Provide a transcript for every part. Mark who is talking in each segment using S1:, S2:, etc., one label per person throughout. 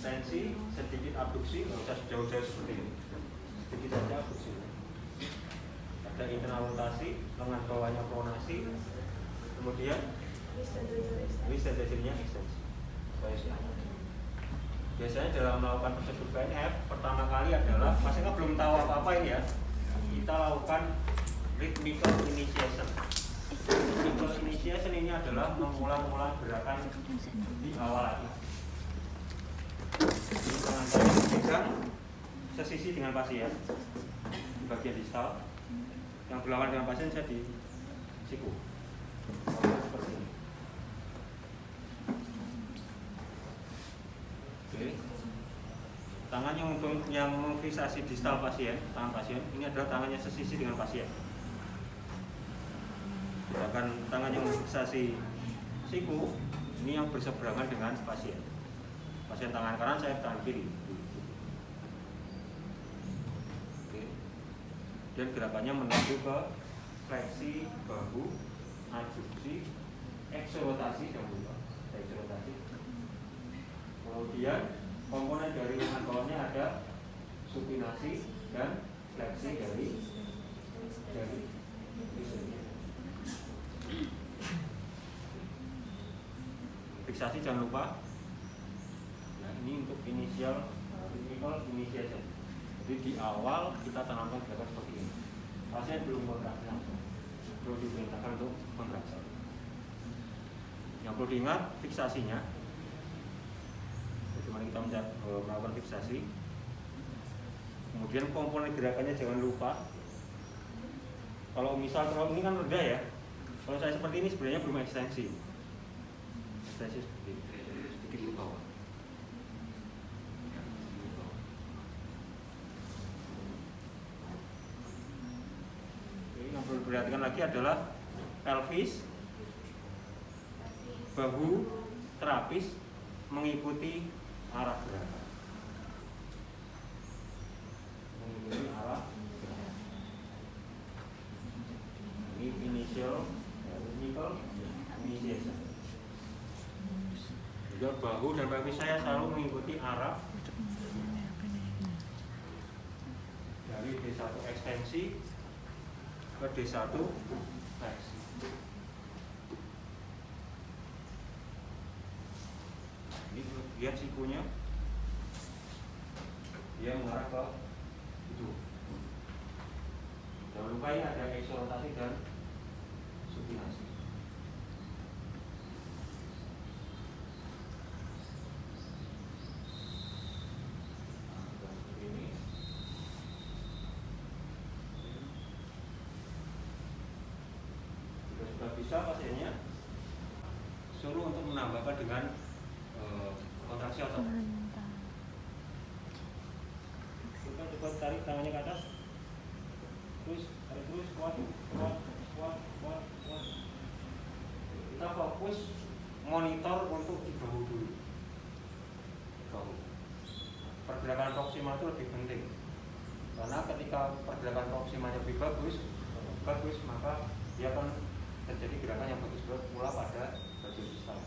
S1: ekstensi, sedikit abduksi, nggak usah jauh-jauh seperti ini, sedikit saja abduksi. Ada internal rotasi, lengan bawahnya pronasi, kemudian wrist dan jarinya ekstensi. Biasanya dalam melakukan prosedur PNF, pertama kali adalah, masih belum tahu apa-apa ini ya, kita lakukan rhythmical initiation. Rhythmical initiation ini adalah mengulang-ulang gerakan di awal lagi. Ini tangan saya dipegang sesisi dengan pasien di bagian distal, yang berlawan dengan pasien saya di siku. Seperti ini. Oke. Tangan yang memfiksasi distal pasien, tangan pasien, ini adalah tangannya sesisi dengan pasien. Sedangkan tangan yang memfiksasi siku, ini yang berseberangan dengan pasien. Pasien tangan kanan, saya tangan kiri. Oke. Dan gerakannya menuju ke fleksi bahu, adduksi, eksorotasi, jangan lupa eksorotasi. Kemudian komponen dari lengan bawahnya ada supinasi dan fleksi dari fiksasi jangan lupa. Nah, ini untuk initial rhythmical initiation. Jadi di awal kita tanamkan gerakan seperti ini. Pasien belum bergerak langsung, perlu diperintahkan untuk bergerak. Yang perlu diingat fiksasinya. Bagaimana kita melakukan fiksasi. Kemudian komponen gerakannya jangan lupa. Kalau misal ini kan rendah ya. Kalau saya seperti ini sebenarnya belum ekstensi. Ekstensi seperti ini, sedikit ke bawah. Yang perlu diperhatikan lagi adalah pelvis, bahu, terapis mengikuti arah gerakan. Mengikuti arah gerakan. Ini initial rhythmical initiation. Juga bahu dan pelvis saya selalu mengikuti arah dari D1 ekstensi ke D1 fleksi. Ini lihat sikunya, dia mengarah ke itu. Jangan lupa ini ada eksorotasi dan supinasi. Bisa pasiennya suruh untuk menambahkan dengan kontraksi otot. Kita coba tarik tangannya ke atas, terus tarik terus, kuat. Kita fokus monitor untuk di bahu dulu. Bahu. Pergerakan proksimal itu lebih penting, karena ketika pergerakan proksimalnya lebih bagus, maka dia akan terjadi gerakan yang bagus pula pada bagian distal.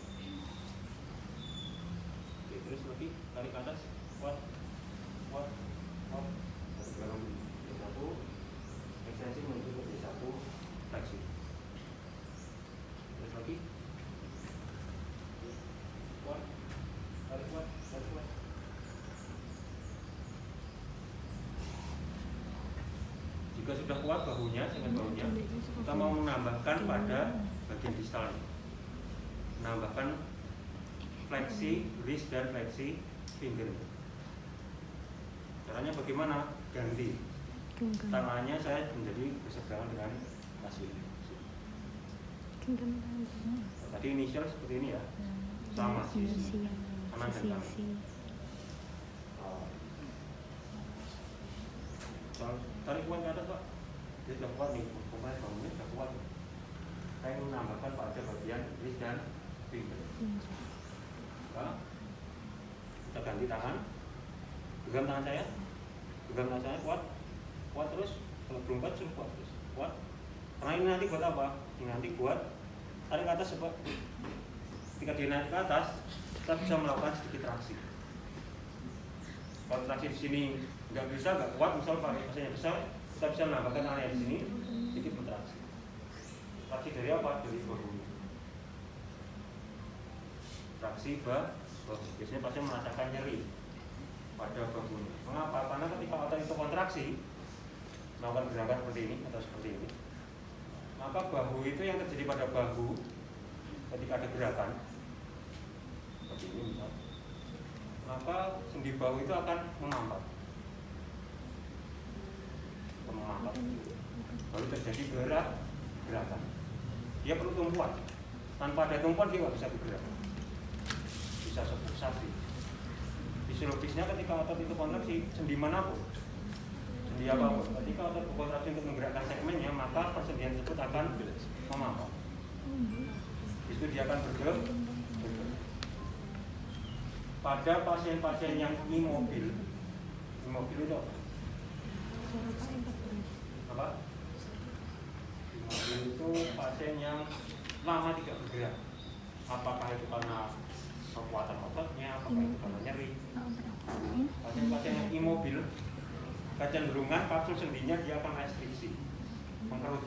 S1: Oke, terus lagi tarik ke atas, kuat. Satu gerakan D1, ekstensi menuju ke D1 fleksi. Terus lagi, kuat, tarik kuat. Jika sudah kuat bahunya, dengan bahunya, kita mau menambahkan pada bagian distal ini. Menambahkan fleksi wrist dan fleksi finger. Caranya bagaimana? Ganti. Tangannya saya menjadi berseberangan dengan pasien. Tadi inisial seperti ini ya. Sama sisi. Kanan dan kanan. Tarik kuat ke atas, Pak. Dia sudah kuat nih, pokoknya bangunnya sudah kuat. Saya menambahkan pada bagian wrist dan finger. Nah, kita ganti tangan. Pegang tangan saya. Kuat terus. Kalau belum kuat, suruh kuat terus. Kuat. Karena ini nanti buat apa? Ini nanti buat tarik ke atas, Pak. Ketika dia naik ke atas, kita bisa melakukan sedikit traksi. Kalau traksi di sini nggak kuat, misal pakai mesinnya besar, kita bisa menambahkan area di sini sedikit bertraksi. Traksi dari apa? Dari bahu. Traksi bahu. Biasanya pasien merasakan nyeri pada bahunya. Mengapa? Karena ketika otot itu kontraksi, melakukan gerakan seperti ini atau seperti ini, maka bahu itu yang terjadi pada bahu ketika ada gerakan seperti ini misal, maka sendi bahu itu akan memampat, baru terjadi gerakan. Dia perlu tumpuan. Tanpa ada tumpuan dia nggak bisa bergerak, bisa sapi. Fisiologisnya ketika otot itu kontraksi, sendi manapun, sendi apapun, ketika otot berkontraksi untuk menggerakkan segmennya, maka persendian tersebut akan memampat. Itu dia akan bergerak. Pada pasien-pasien yang imobil itu apa? Imobil itu pasien yang lama tidak bergerak. Apakah itu karena kekuatan ototnya, apakah itu karena nyeri? Pasien-pasien yang imobil, kecenderungan kapsul sendinya dia akan restriksi, mengkerut,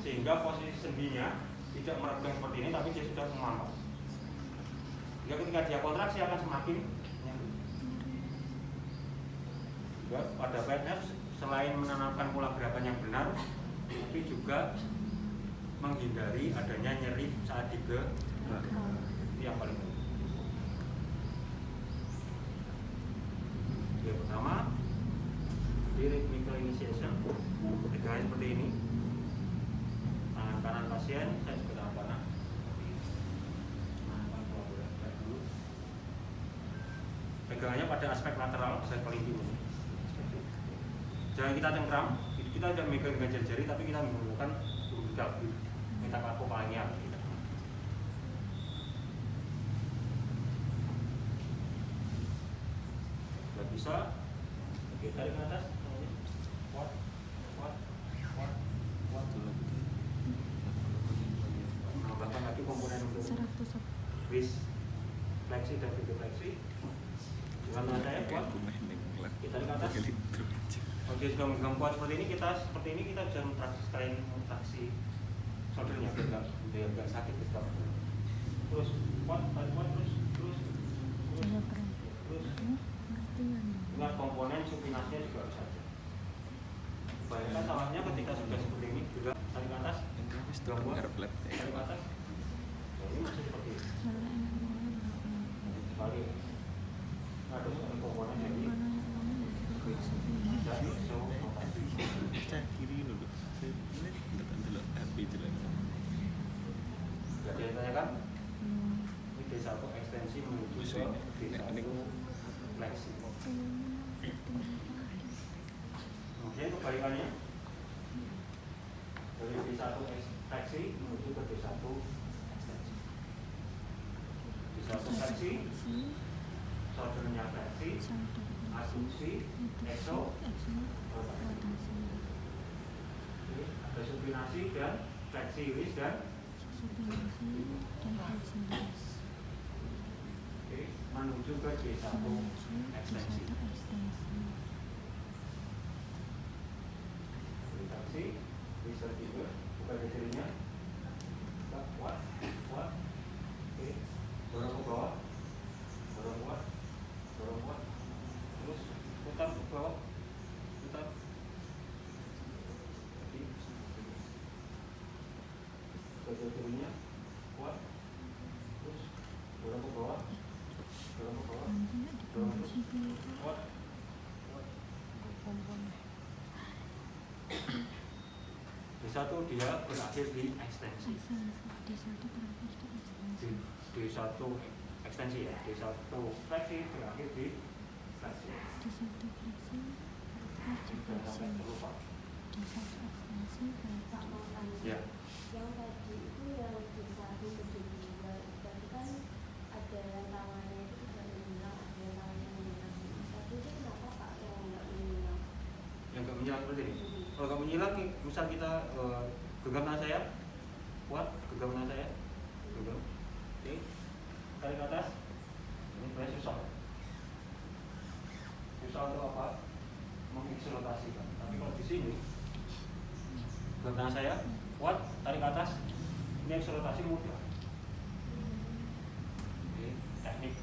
S1: sehingga posisi sendinya tidak meregang seperti ini, tapi dia sudah memampat. Jika ketika dia kontraksi akan semakin nyeri. Juga pada PNF selain menanamkan pola gerakan yang benar, tapi juga menghindari adanya nyeri saat digerak. Itu yang paling penting. Yang pertama, di rhythmical initiation, pegangan seperti ini. Tangan kanan pasien, saya juga tangan kanan. Pegangannya pada aspek lateral, saya kelinci ini. Jangan kita cengkram, kita tidak memegang dengan jari-jari, tapi kita menggunakan gabi, metakapokalnya. Tidak bisa, oke, tarik ke atas, kuat. Menambahkan lagi komponen untuk wrist fleksi dan finger fleksi. Dengan tangan saya kuat, kita tarik ke atas. Oke, sudah memegang kuat seperti ini, kita bisa mentraksi shouldernya biar nggak sakit kita. Terus kuat, tarik kuat, terus. Ingat komponen supinasinya juga harus ada. Bayangkan salahnya ketika sudah seperti ini, juga tarik ke atas, kuat, tarik ke atas. Nah, ini masih seperti ini. Balik. Harus ada komponen yang ini.
S2: Kiri dulu. Ini dulu HP jelas.
S1: Jadi tanyakan. Ini D1 ekstensi menuju ke D1 fleksi. Kemudian kebalikannya dari D1 fleksi menuju ke D1 ekstensi. D1 fleksi, shouldernya fleksi, asumsi, exo, rotasi. Ada supinasi dan fleksi wrist dan menuju ke D1 ekstensi. Retraksi, bisa juga buka jarinya, kuat. Oke, dorong ke bawah, dorong kuat, terus putar ke bawah, putar. Buka jarinya, kuat, terus dorong ke bawah. Kuat. D1 dia berakhir di ekstensi. D1 ekstensi ya. D1 fleksi berakhir di fleksi. Ya.
S3: Yang tadi itu yang D1 ke D2 berarti kan ada yang tangannya itu tidak menyilang, ada yang tangannya menyilang. Tapi itu kenapa Pak yang nggak menyilang?
S1: Yang nggak menyilang seperti ini. Kalau nggak menyilang, misal kita genggam tangan saya, kuat, genggam tangan saya, genggam. Oke, tarik ke atas. Ini sebenarnya susah. susah untuk apa? Mengekselotasikan. Tapi kalau di sini, gerak tangan saya kuat, tarik ke atas, ini ekselotasi mudah. Oke, teknik.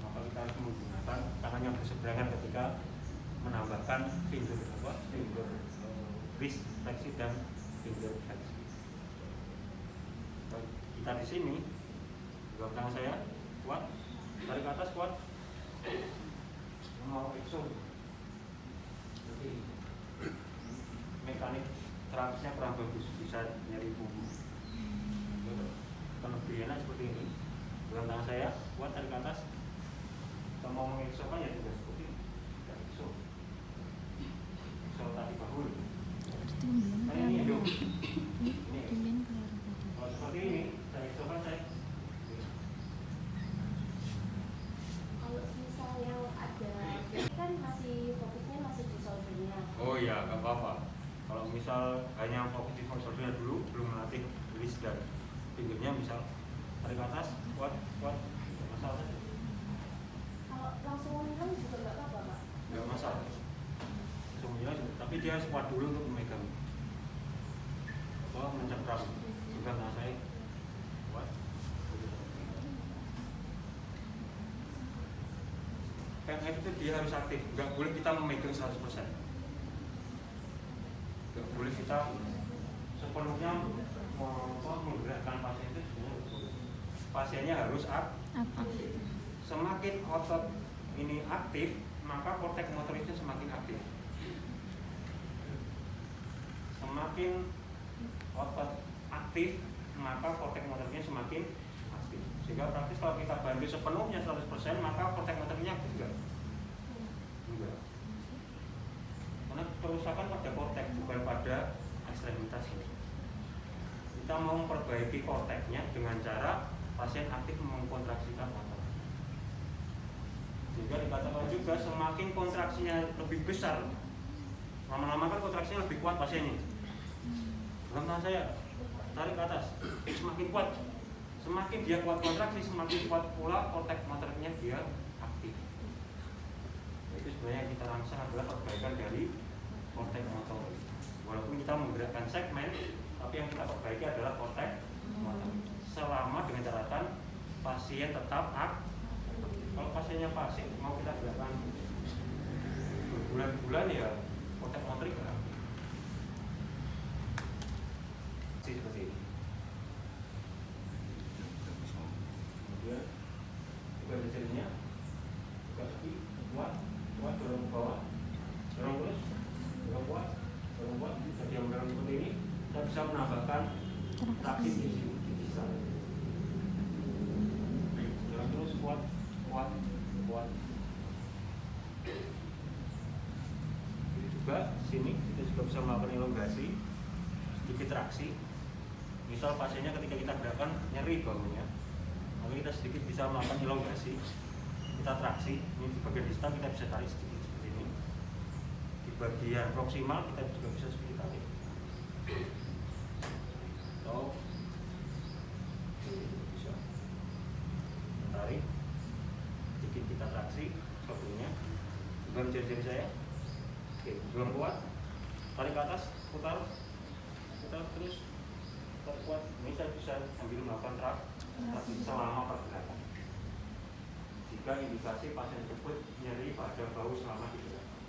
S1: Maka kita harus menggunakan tangan yang berseberangan ketika menambahkan finger wrist fleksi dan finger fleksi. Kita di sini, gerak tangan saya kuat, tarik ke atas kuat, mau ekso. Jadi mekanik terapisnya kurang bagus, bisa nyari bumbu. Kalau lebih enak seperti ini, gerak tangan saya kuat, tarik ke atas. Kalau mau mengeksokan ya juga seperti ini, kita ekso. Ekso tadi bahu. Nah ini dong. Ini. Kalau seperti ini, saya eksokan saya.
S3: Kalau misal yang ada, kan masih fokusnya masih di soldernya.
S1: Oh iya, nggak apa-apa. Kalau misal hanya fokus di soldernya dulu, belum melatih wrist dan fingernya, misal tarik ke atas, kuat, nggak masalah.
S3: Kalau langsung menyelam juga nggak apa-apa, Pak?
S1: Nggak masalah. Semuanya, tapi dia harus kuat dulu untuk memegang. Atau mencengkram. Juga tangan saya kuat. PNF itu dia harus aktif, nggak boleh kita memegang 100%. Nggak boleh kita sepenuhnya menggerakkan pasien itu sebenarnya. Pasiennya harus aktif. Semakin otot ini aktif, maka korteks motorisnya semakin aktif. Semakin otot aktif, maka korteks motoriknya semakin aktif. Sehingga praktis kalau kita bantu sepenuhnya 100%, maka korteks motoriknya aktif enggak? Karena kerusakan pada korteks, bukan pada ekstremitas. Kita mau memperbaiki korteksnya dengan cara pasien aktif mengkontraksikan otot. Sehingga dikatakan juga semakin kontraksinya lebih besar, lama-lama kan kontraksinya lebih kuat pasiennya. Gerak tangan saya, tarik ke atas, semakin kuat. Semakin dia kuat kontraksi, semakin kuat pula korteks motoriknya dia aktif. Itu sebenarnya yang kita rangsang adalah perbaikan dari korteks motorik. Walaupun kita menggerakkan segmen, tapi yang kita perbaiki adalah korteks motorik. Selama dengan catatan pasien tetap aktif. Kalau pasiennya pasif, mau kita gerakkan berbulan-bulan ya korteks motorik nggak aktif. Seperti ini. Kemudian juga jadinya buka lagi, kuat, dorong ke bawah, dorong terus, dorong kuat. Jadi yang dorong seperti ini, kita bisa menambahkan traksi di sini, di sana. Dorong terus, kuat. Jadi juga sini kita juga bisa melakukan elongasi, sedikit traksi. Misal pasiennya ketika kita gerakan nyeri bahunya, maka kita sedikit bisa melakukan elongasi, kita traksi. Ini di bagian distal kita bisa tarik sedikit seperti ini. Di bagian proksimal kita juga bisa sedikit tarik. Atau bisa tarik, sedikit kita traksi sepertinya. Juga jari-jari saya. Oke, dorong kuat, tarik ke atas, putar terus. Kuat, ini saya bisa sambil melakukan traksi selama pergerakan. Jika indikasi pasien tersebut nyeri pada bahu selama digerakkan.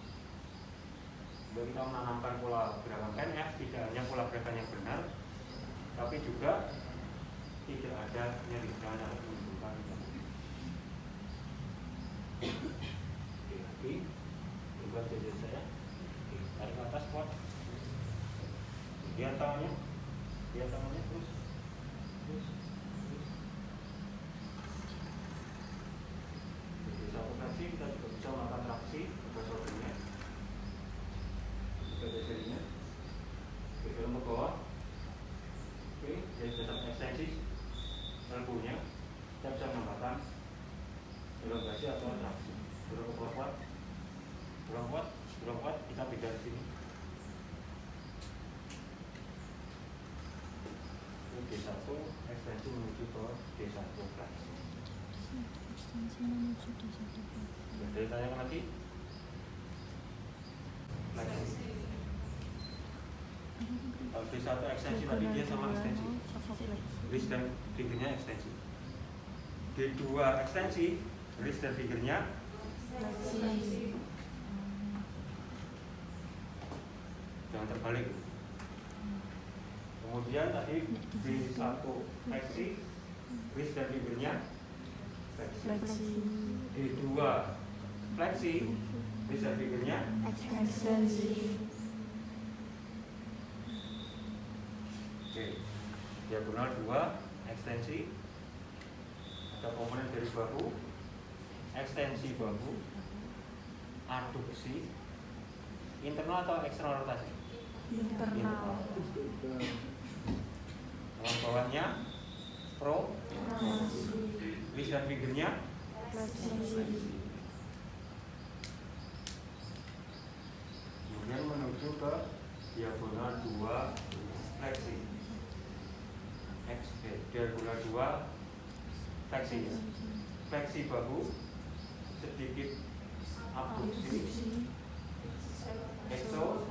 S1: Jika kita menanamkan pola gerakan NF, tidak hanya pola gerakan yang benar, tapi juga tidak ada nyeri. Jangan ada menunjukkan. Oke, lagi, coba jari saya. Oke, tarik ke atas kuat. Lihat tangannya. Terus. Jadi satu traksi kita juga bisa melakukan traksi ke soldernya, ke jarinya, ke dalam ke bawah. Oke, jadi tetap ekstensi elbow-nya. Kita bisa menambahkan elongasi atau traksi. Dorong kuat, kita pindah di sini. D1 ekstensi menuju ke D1 traksi.
S4: Ekstensi menuju D1 fleksi.
S1: Ada yang tanyakan lagi? Fleksi. Kalau D1 ekstensi tadi dia sama ekstensi. List dan figurnya ekstensi. D2 ekstensi, list dan figurnya
S3: Fleksi.
S1: jangan terbalik. Kemudian tadi D1 fleksi, list dan figurnya fleksi. D2 fleksi, list dan figurnya
S3: Ekstensi.
S1: oke. Diagonal 2 ekstensi, ada komponen dari bahu, ekstensi bahu, aduksi, internal atau eksternal rotasi?
S4: Internal.
S1: Yang bawahnya pro, list dan figurnya
S4: Fleksi.
S1: kemudian menuju ke diagonal 2 fleksi. Diagonal 2 fleksi. Fleksi bahu, sedikit abduksi, ekso,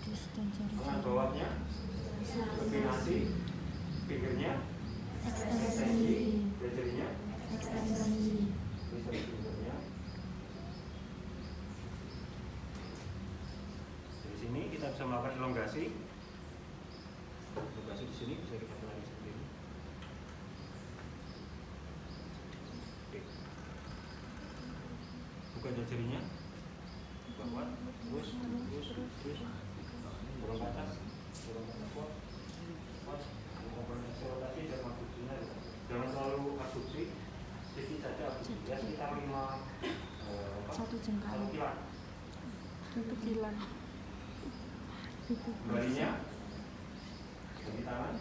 S4: Distance
S1: dengan bawahnya kombinasi, figurnya ekstensi, jarinya
S4: ekstensi.
S1: figurnya. Dari sini kita bisa melakukan elongasi. Elongasi di sini bisa kita tulis seperti ini. Oke. Buka jarinya, bawah, terus, dorong ke atas, kuat. Komponen rotasi dan abduksinya, jangan terlalu abduksi, sedikit saja abduksi. Ya sekitar
S4: 1 jengkal.
S1: 1 kilan.
S4: Itu kilan.
S1: Kembalinya dari tangan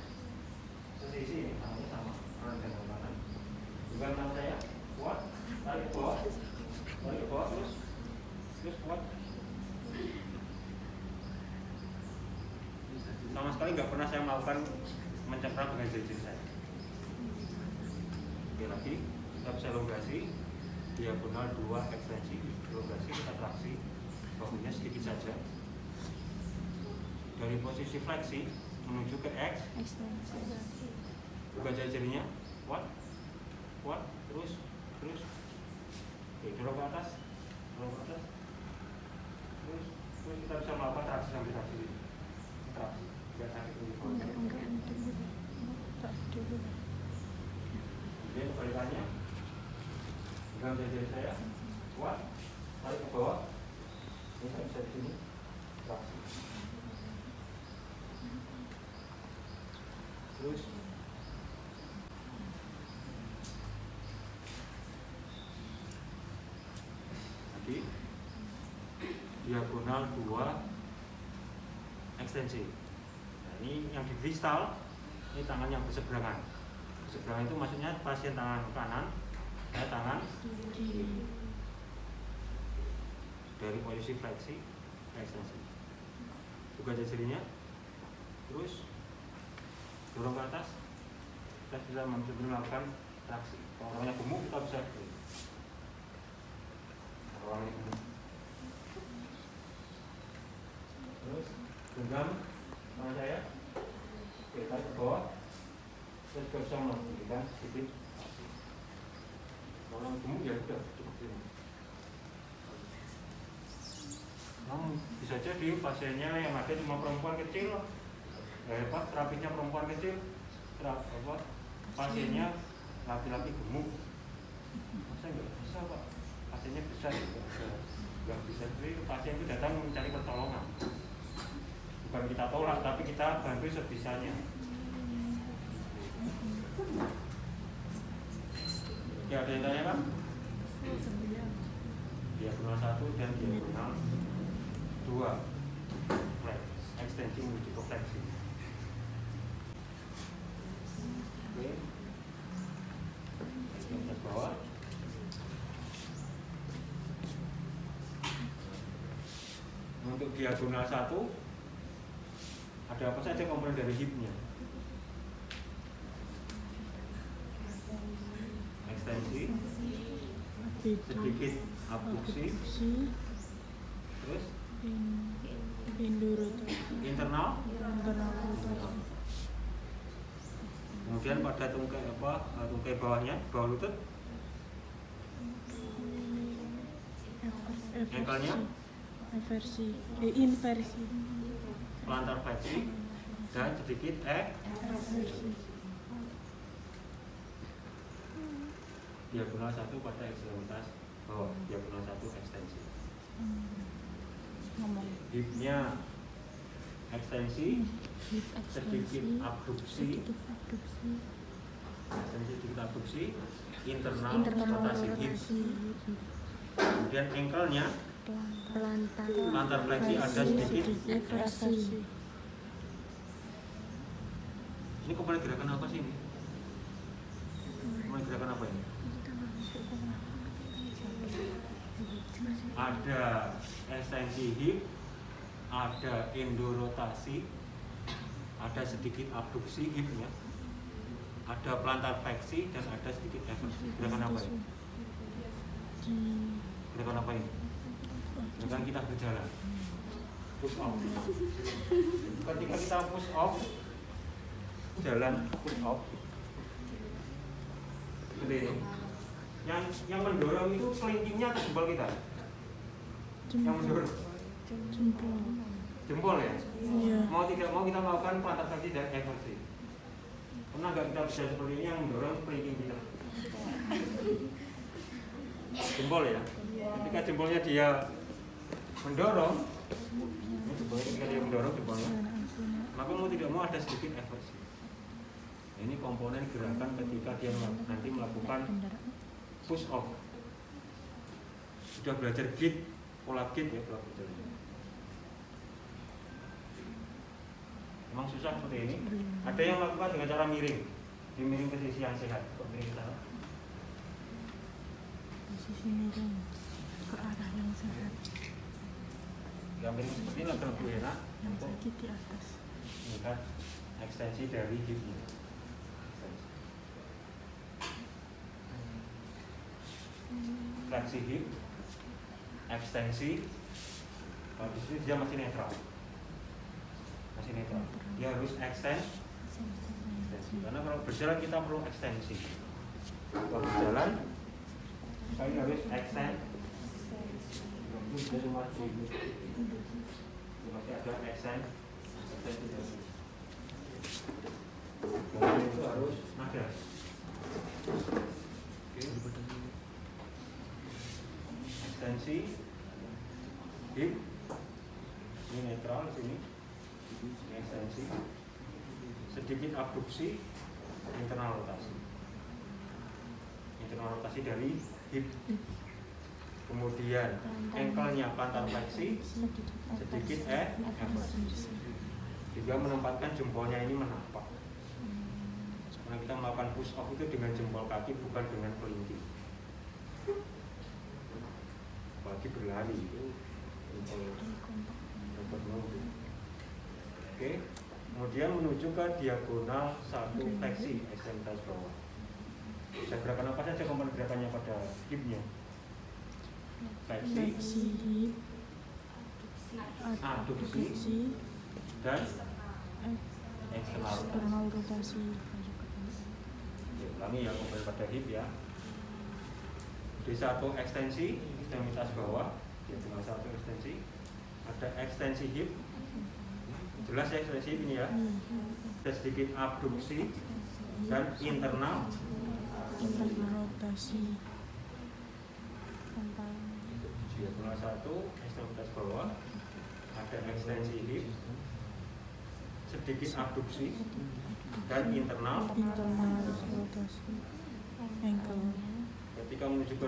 S1: ke sisi ini, tangannya sama, kanan dan kanan. Juga tangan saya kuat, tarik ke bawah, terus kuat. Sama sekali nggak pernah saya melakukan mencengkram dengan jari saya. Oke, lagi kita bisa elongasi, diagonal 2 ekstensi, elongasi kita traksi, bahunya sedikit saja. Dari posisi fleksi menuju ke X,
S4: Ekstensi.
S1: buka jari-jarinya, kuat, terus. Oke, dorong ke atas, terus kita bisa melakukan traksi sampai traksi ini. Traksi, tidak sakit di bawah.
S4: Tak dulu.
S1: Kemudian kebalikannya, pegang jari saya, kuat, tarik ke bawah, ini saya bisa di sini, traksi. Terus lagi diagonal 2 ekstensi. Nah, ini yang di kristal, ini tangan yang berseberangan. Berseberangan itu maksudnya pasien tangan kanan, saya tangan dari posisi fleksi ekstensi. Buka jarinya, terus dorong ke atas, kita bisa melakukan traksi. Kalau orangnya gemuk kita bisa orangnya gemuk. Terus genggam tangan saya, oke, tarik ke bawah, terus juga bisa memberikan sedikit traksi. Kalau orang gemuk ya udah cukup ini. Bisa jadi pasiennya yang ada cuma perempuan kecil, hebat terapinya perempuan kecil, pasiennya laki-laki gemuk. Masa nggak bisa Pak? Pasiennya besar, nggak bisa. Jadi pasien itu datang mencari pertolongan. Bukan kita tolak, tapi kita bantu sebisanya. Ya, ada yang tanya kan? Diagonal 1 dan diagonal 2 ekstensi menuju ke fleksi. Oke, kita bawah. Untuk diagonal 1 ada apa saja komponen dari hipnya? sedikit abduksi, terus internal. Kemudian pada tungkai bawahnya, bawah lutut, ankle-nya,
S4: inversi,
S1: plantar fleksi, dan sedikit diagonal 1 pada ekstremitas bawah, diagonal 1 ekstensi. Hipnya ekstensi, sedikit abduksi, internal rotasi hip. Kemudian ankle-nya plantar fleksi ada sedikit
S4: eversi.
S1: Ini kembali gerakan apa sih ini? Kembali gerakan apa ini? Ada ekstensi hip, ada endorotasi, ada sedikit abduksi hipnya, ada plantar fleksi, dan ada sedikit eversi. Gerakan apa ini? Gerakan apa ini? Gerakan kita berjalan, push off. Ketika kita push off, jalan push off seperti ini. Yang mendorong itu kelingkingnya atau jempol kita? Yang mendorong jempol ya?
S4: Iya.
S1: Mau tidak mau kita melakukan plantar fleksi dan eversi. Pernah nggak kita bisa seperti ini yang mendorong kelingking kita? Jempol ya? Ketika jempolnya dia mendorong, ketika dia mendorong jempolnya, maka mau tidak mau ada sedikit eversi. Ini komponen gerakan ketika dia nanti melakukan push off. Sudah belajar git, pola git ya, pola berjalan. Memang susah seperti ini. Ada yang melakukan dengan cara miring, dimiring ke sisi yang sehat. Kok miring ke sana?
S4: Posisi miring ke arah yang sehat.
S1: Yang miring seperti ini lebih enak
S4: Yang
S1: untuk
S4: sakit di atas.
S1: melihat ekstensi dari hipnya. Fleksi hip, ekstensi, di sini dia masih netral, dia harus ekstensi, karena kalau berjalan kita perlu ekstensi. Kalau berjalan, kita harus ekstensi. Masih ada ekstensi. Itu harus ada. Ekstensi hip, ini netral sini, ini ekstensi, sedikit abduksi, internal rotasi dari hip, kemudian ankle-nya plantar fleksi, sedikit eversi, juga menempatkan jempolnya ini menapak. Karena kita melakukan push off itu dengan jempol kaki, bukan dengan kelingking. Bagi berlari itu oke, kemudian menuju ke diagonal 1 fleksi ekstremitas bawah. Bisa gerakan apa saja komponen gerakannya pada hipnya? Fleksi,
S4: hip,
S1: abduksi, dan
S4: eksternal rotasi.
S1: Ulangi ya komponen pada hip ya. Di 1 ekstensi ekstremitas bawah, di tengah 1 ekstensi, ada ekstensi hip, jelas ya ekstensi hip ini ya, ada sedikit abduksi dan internal
S4: rotasi.
S1: Di tengah 1 ekstremitas bawah, ada ekstensi hip, sedikit abduksi dan internal
S4: rotasi. Ankle.
S1: Ketika menuju ke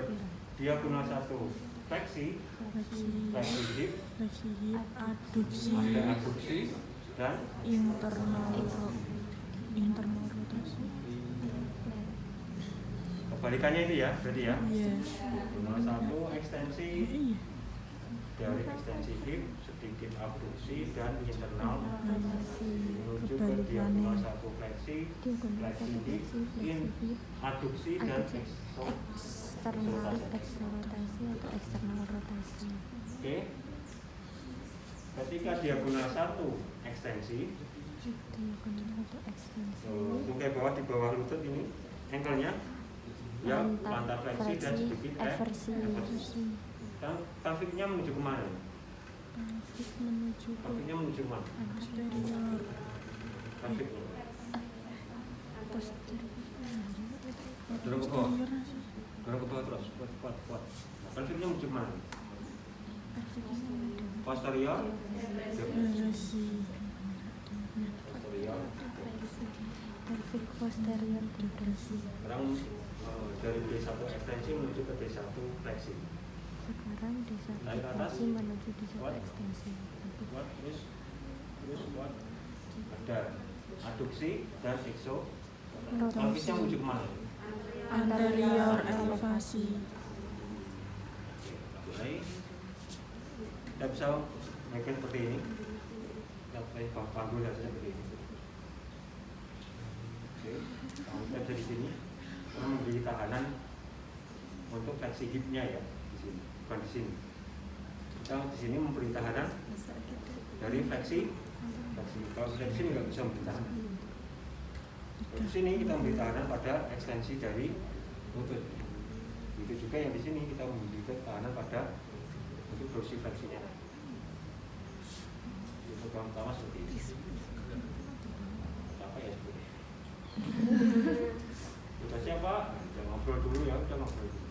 S1: diagonal 1 fleksi hip,
S4: abduksi,
S1: ada abduksi dan
S4: internal rotasi.
S1: kebalikannya itu ya, berarti ya.
S4: Iya.
S1: Diagonal 1 ekstensi, dari ekstensi hip, sedikit abduksi dan internal
S4: Rotasi.
S1: menuju ke
S4: Kebalikannya.
S1: diagonal satu fleksi, fleksi hip, in, aduksi dan
S3: Eksternal rotasi atau eksternal rotasi.
S1: Oke. Ketika diagonal satu ekstensi,
S3: Diagonal atau ekstensi.
S1: tungkai bawah di bawah lutut ini, ankle-nya ya pantat fleksi dan sedikit
S3: eversi.
S1: pelviknya menuju kemana?
S4: Pelvis menuju ke
S1: Pelviknya menuju kemana?
S4: posterior.
S1: Pelvik
S3: Posterior.
S1: dorong ke bawah,
S4: Posterior sih.
S1: dorong ke bawah terus, kuat. Pelviknya menuju kemana? Posterior,
S4: Relasi.
S1: posterior.
S3: Pelvic posterior depresi.
S1: Sekarang dari D1 ekstensi menuju ke D1 fleksi.
S3: Sekarang di satu
S1: Naik ke atas.
S3: ekstensi menuju di satu
S1: Kuat.
S3: ekstensi.
S1: Kuat, terus kuat. Ada aduksi dan ekso. Pelviknya menuju kemana?
S4: Anterior elevasi.
S1: Mulai. Kita bisa bikin seperti ini. Kita pakai panggul saja seperti ini. Oke, kita bisa di sini. Kita memberi tahanan untuk fleksi hipnya ya di sini, bukan di sini. Kita di sini memberi tahanan dari fleksi. Kalau di sini nggak bisa memberi tahanan. Di sini kita memberi tahanan pada ekstensi dari lutut. Itu juga yang di sini kita memberi tahanan pada untuk dorsifleksinya. Itu pertama seperti ini. Apa ya seperti ini? Kita siapa? Kita ngobrol dulu ya, kita ngobrol dulu.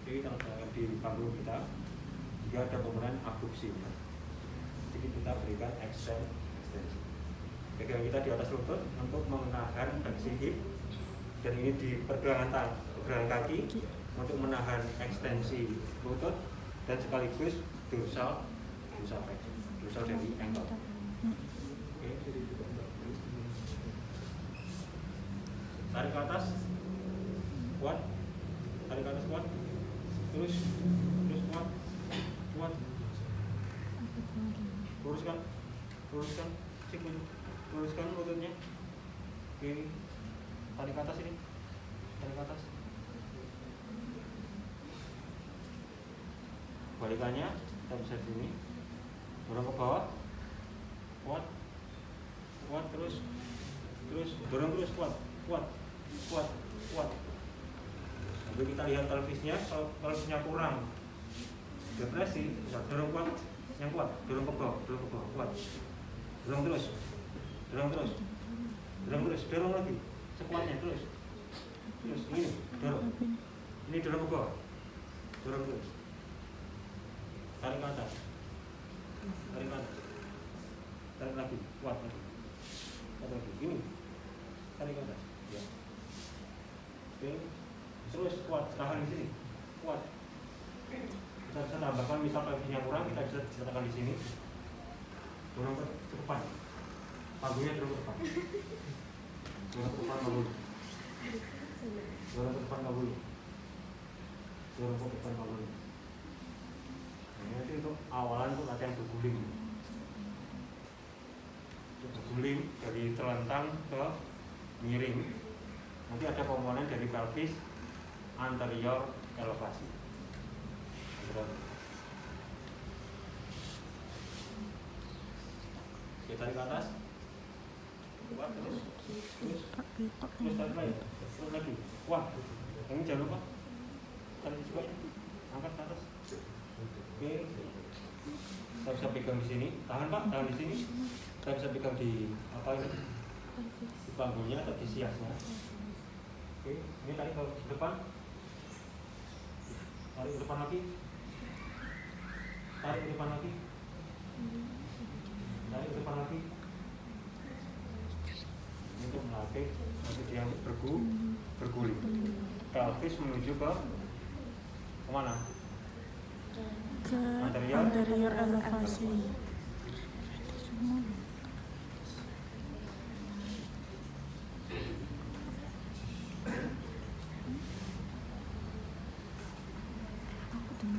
S1: Jadi kita di panggung kita juga ada komponen abduksi. Jadi kita berikan ekstensi. Pegangan kita di atas lutut untuk menahan fleksi hip, dan ini di pergelangan kaki untuk menahan ekstensi lutut dan sekaligus dorsal dari ankle. Oke. Tarik ke atas, kuat. Tarik ke atas kuat. Terus kuat. Luruskan. Luruskan lututnya. Oke. Tarik ke atas ini. Tarik ke atas. Balikannya kita bisa di sini. Dorong ke bawah. Kuat. Terus dorong terus kuat. Lalu kita lihat pelvisnya, kalau pelvisnya kurang depresi, bisa dorong kuat, yang kuat, dorong ke bawah, kuat. Dorong terus, dorong lagi, sekuatnya terus ini dorong ke bawah, dorong terus, tarik ke atas, tarik lagi, kuat lagi, ini, tarik ke atas, ya. Oke, terus kuat, tahan di sini, kuat. Kita bisa tambahkan, misal pelvisnya kurang, kita bisa letakkan di sini, dorong ke depan, panggungnya dorong ke depan, dorong ke depan nggak boleh, Nah, ini untuk awalan untuk latihan berguling. Berguling dari telentang ke miring. Nanti ada komponen dari pelvis anterior elevasi. Kita tarik ke atas. Kuat terus tarik lagi. Wah, ini jangan lupa tarik juga ini. Angkat ke atas. Oke. Kita bisa pegang di sini. Tahan Pak, tahan di sini. Kita bisa pegang di apa ini? Di panggungnya atau di siasnya. Oke, ini tarik ke depan. Tarik ke depan lagi. Tarik ke depan lagi. Untuk melatih dia berguling. Pelvis menuju ke kemana?
S4: Ke anterior elevasi.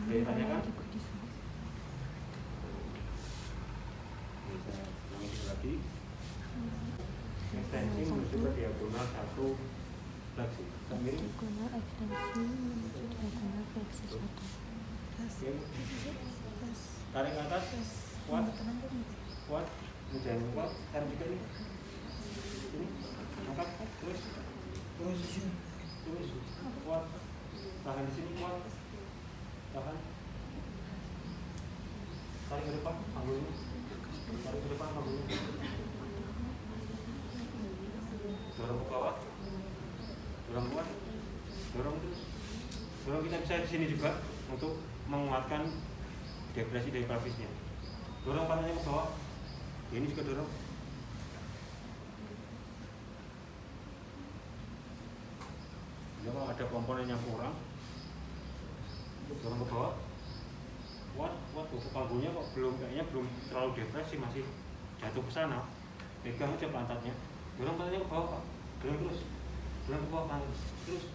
S1: Oke, tanyakan. fleksi. Tak miring.
S4: Diagonal ekstensi menuju diagonal fleksi 1.
S1: Oke. Tarik ke atas. Kuat. Kuat. Jangan kuat. Tarik juga nih. Ini. Angkat. Terus. Terus. Kuat. Tahan di sini kuat. Tahan. Tarik ke depan. Panggulnya. Tarik ke depan panggulnya. Dorong ke bawah. Dorong kuat. Dorong terus. Dorong kita bisa di sini juga untuk menguatkan depresi dari pelvisnya. Dorong pantatnya ke bawah. Ini juga dorong. Ya, kalau ada komponen yang kurang, dorong ke bawah. Kuat, kuat. Panggulnya kok kayaknya belum terlalu depresi, masih jatuh ke sana. Pegang aja pantatnya. Dorong pantatnya ke bawah, Pak. Dorong terus. Dorong ke bawah pantat. Terus.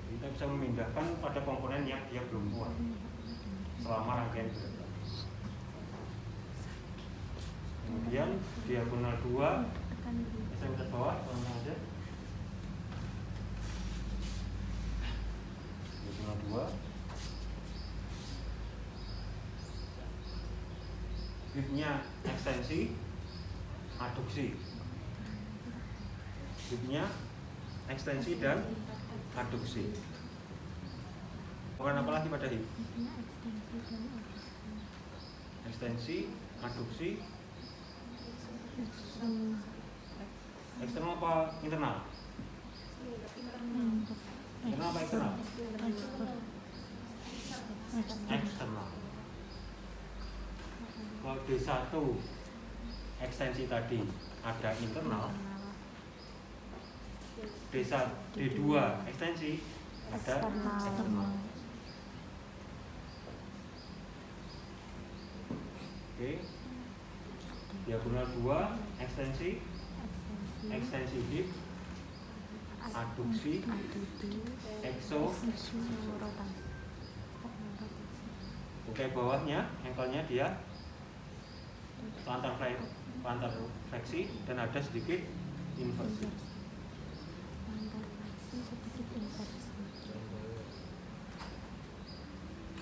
S1: Kita bisa memindahkan pada komponen yang dia belum kuat selama rangkaian gerakan. Kemudian diagonal 2, ekstremis bawah, tolong aja. Diagonal 2. Hipnya ekstensi, aduksi. Hipnya ekstensi dan aduksi. Bukan apa lagi pada hip? Ekstensi, aduksi. Eksternal apa internal? Internal apa eksternal? Eksternal. Kalau D1 ekstensi tadi ada internal, D2 ekstensi ada eksternal. Oke. Diagonal 2 ekstensi hip, aduksi, ekso. Oke, bawahnya ankle-nya dia plantar fleksi dan ada sedikit inversi.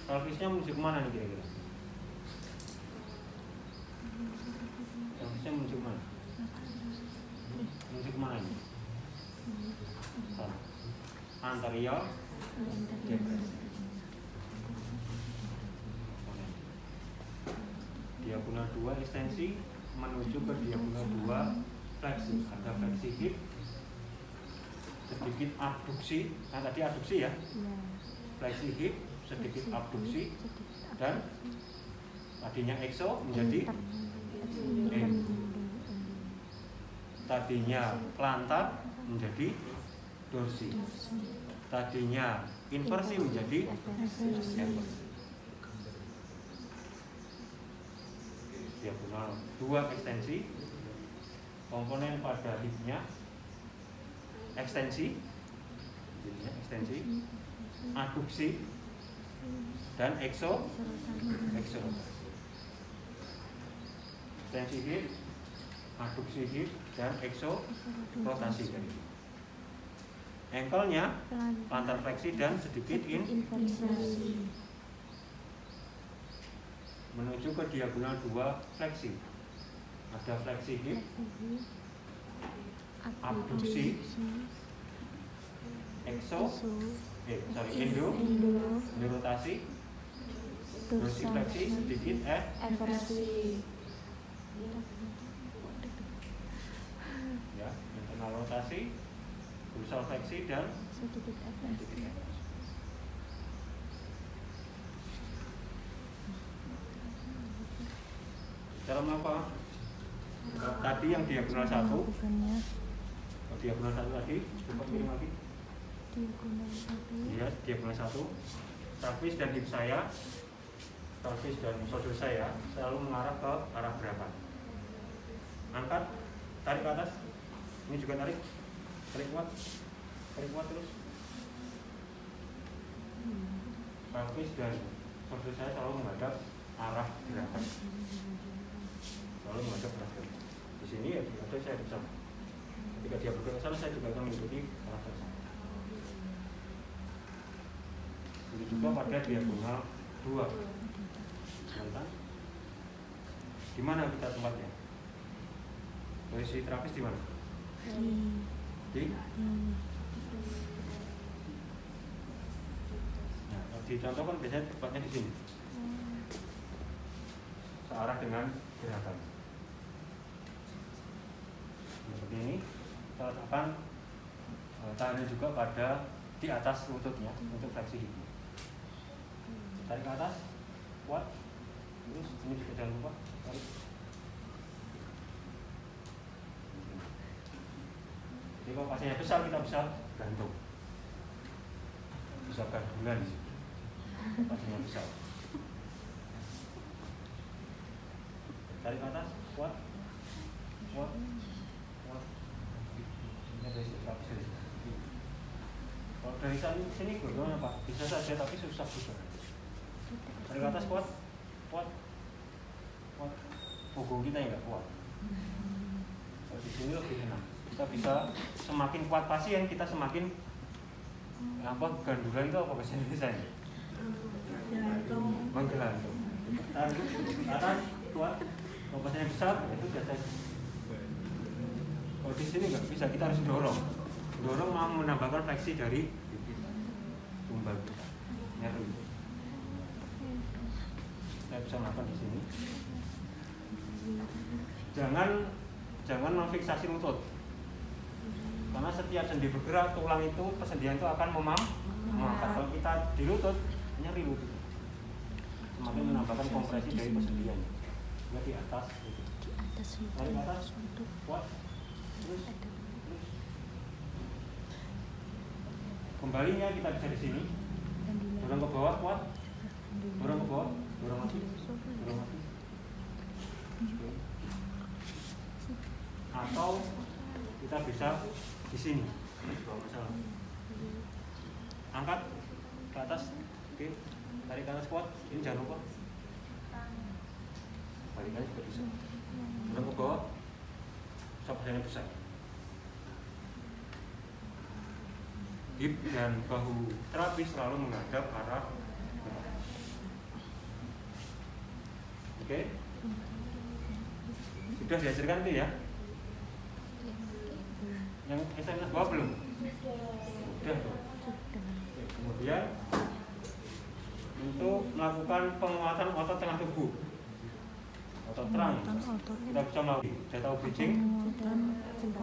S1: Pelvisnya menuju kemana nih kira-kira? Pelvisnya menuju kemana? Menuju kemana ini? Anterior depresi. Diagonal 2 ekstensi menuju ke diagonal 2 fleksi. Ada fleksi hip, sedikit abduksi. Nah tadi abduksi ya? Fleksi hip, sedikit abduksi, dan tadinya ekso menjadi endo. Tadinya plantar menjadi dorsi. Tadinya inversi menjadi eversi. Diagonal 2 ekstensi, komponen pada hipnya ekstensi, aduksi, dan ekso. Ekstensi hip, aduksi hip, dan ekso rotasi dari ankle-nya plantar fleksi dan sedikit inversi. Menuju ke diagonal 2 fleksi. Ada fleksi hip, abduksi, endo, rotasi, dorsifleksi, sedikit eversi. Ya, internal rotasi, dorsal fleksi dan sedikit eversi. Dalam apa? Tadi yang diagonal 1. Diagonal 1 tadi, coba kirim lagi. Iya, diagonal 1. Pelvis dan hip saya, pelvis dan sodul saya selalu mengarah ke arah gerakan. Angkat, tarik ke atas. Ini juga tarik. Tarik kuat terus. Pelvis dan sodul saya selalu menghadap arah gerakan. Selalu menghadap arah gerakan. Di sini ya, ada saya di sana. Ketika dia bergerak ke sana, saya juga akan mengikuti karakter saya. Begitu juga pada diagonal 2. Kan? Di mana kita tempatnya? Posisi terapis di mana? Di? Nah, kalau dicontohkan biasanya tempatnya di sini. Searah dengan gerakan. Seperti ini. Kita letakkan tangannya juga pada di atas lututnya untuk fleksi hip. Tarik ke atas, kuat. Terus ini juga jangan lupa tarik. Jadi kalau pasiennya besar kita bisa gantung, bisa gantungan. Pasiennya besar. Tarik ke atas, kuat, kuat, kuat. Ini dari terapis dari sini. Kalau dari sini gimana Pak? Bisa saja tapi susah juga. Tarik ke atas, kuat, kuat, kuat. Punggung kita nggak kuat. Kalau di sini lebih enak. Kita bisa semakin kuat pasien, kita semakin gandulan itu apa bahasa Indonesia ini? Menggelantung. Tarik ke atas, kuat. Kalau pasiennya besar itu biasa. Kalau di sini nggak bisa, kita harus dorong. Dorong mau menambahkan fleksi dari tumbal kita. Nyeri. Saya bisa melakukan di sini. Jangan memfiksasi lutut. Karena setiap sendi bergerak, tulang itu persendian itu akan mengangkat. Kalau kita di lutut, nyeri lutut. Semakin menambahkan kompresi dari persendian. Juga di atas. Tarik ke atas, kuat. Terus. Kembalinya kita bisa di sini. Dorong ke bawah, kuat. Dorong ke bawah, dorong lagi. Dorong lagi. Atau kita bisa di sini. Angkat ke atas. Oke. Tarik ke atas kuat. Ini jangan lupa. Balikannya juga bisa. Dorong ke bawah. Sapasnya besar. Hip dan bahu terapis selalu menghadap arah depan. Oke? Sudah diajarkan itu ya? Yang SMS bawah belum? Sudah. Kemudian untuk melakukan penguatan otot tengah tubuh, otot terang, kita bisa melakukan. Saya tahu bridging.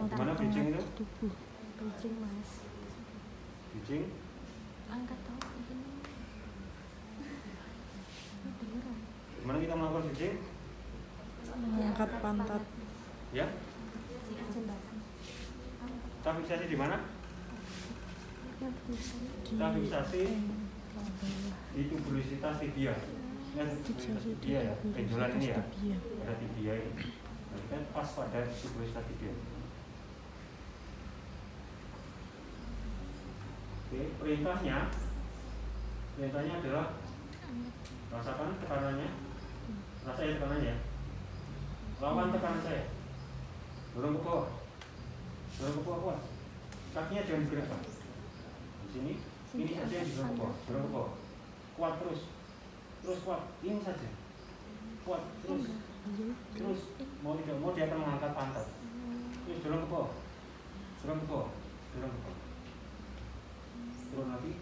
S1: Gimana bridging itu?
S4: Bridging mas.
S1: Bridging.
S4: Angkat tahu ini.
S1: Gimana kita melakukan bridging?
S5: Mengangkat pantat.
S1: Ya. Kita fiksasi di mana? Kita fiksasi di tubulitas tibia. Ini tubulitas tibia ya, benjolan ini ya. Pada tibia ini. Nah, kita pas pada tubulitas tibia. Oke, perintahnya adalah rasakan tekanannya, rasain tekanannya, lawan tekanan saya, dorong ke bawah, kuat, kakinya jangan digerakkan, di sini, ini saja yang dorong ke bawah, kuat terus kuat, ini saja, kuat terus, mau tidak mau dia akan mengangkat pantat, terus dorong ke bawah, turun lagi.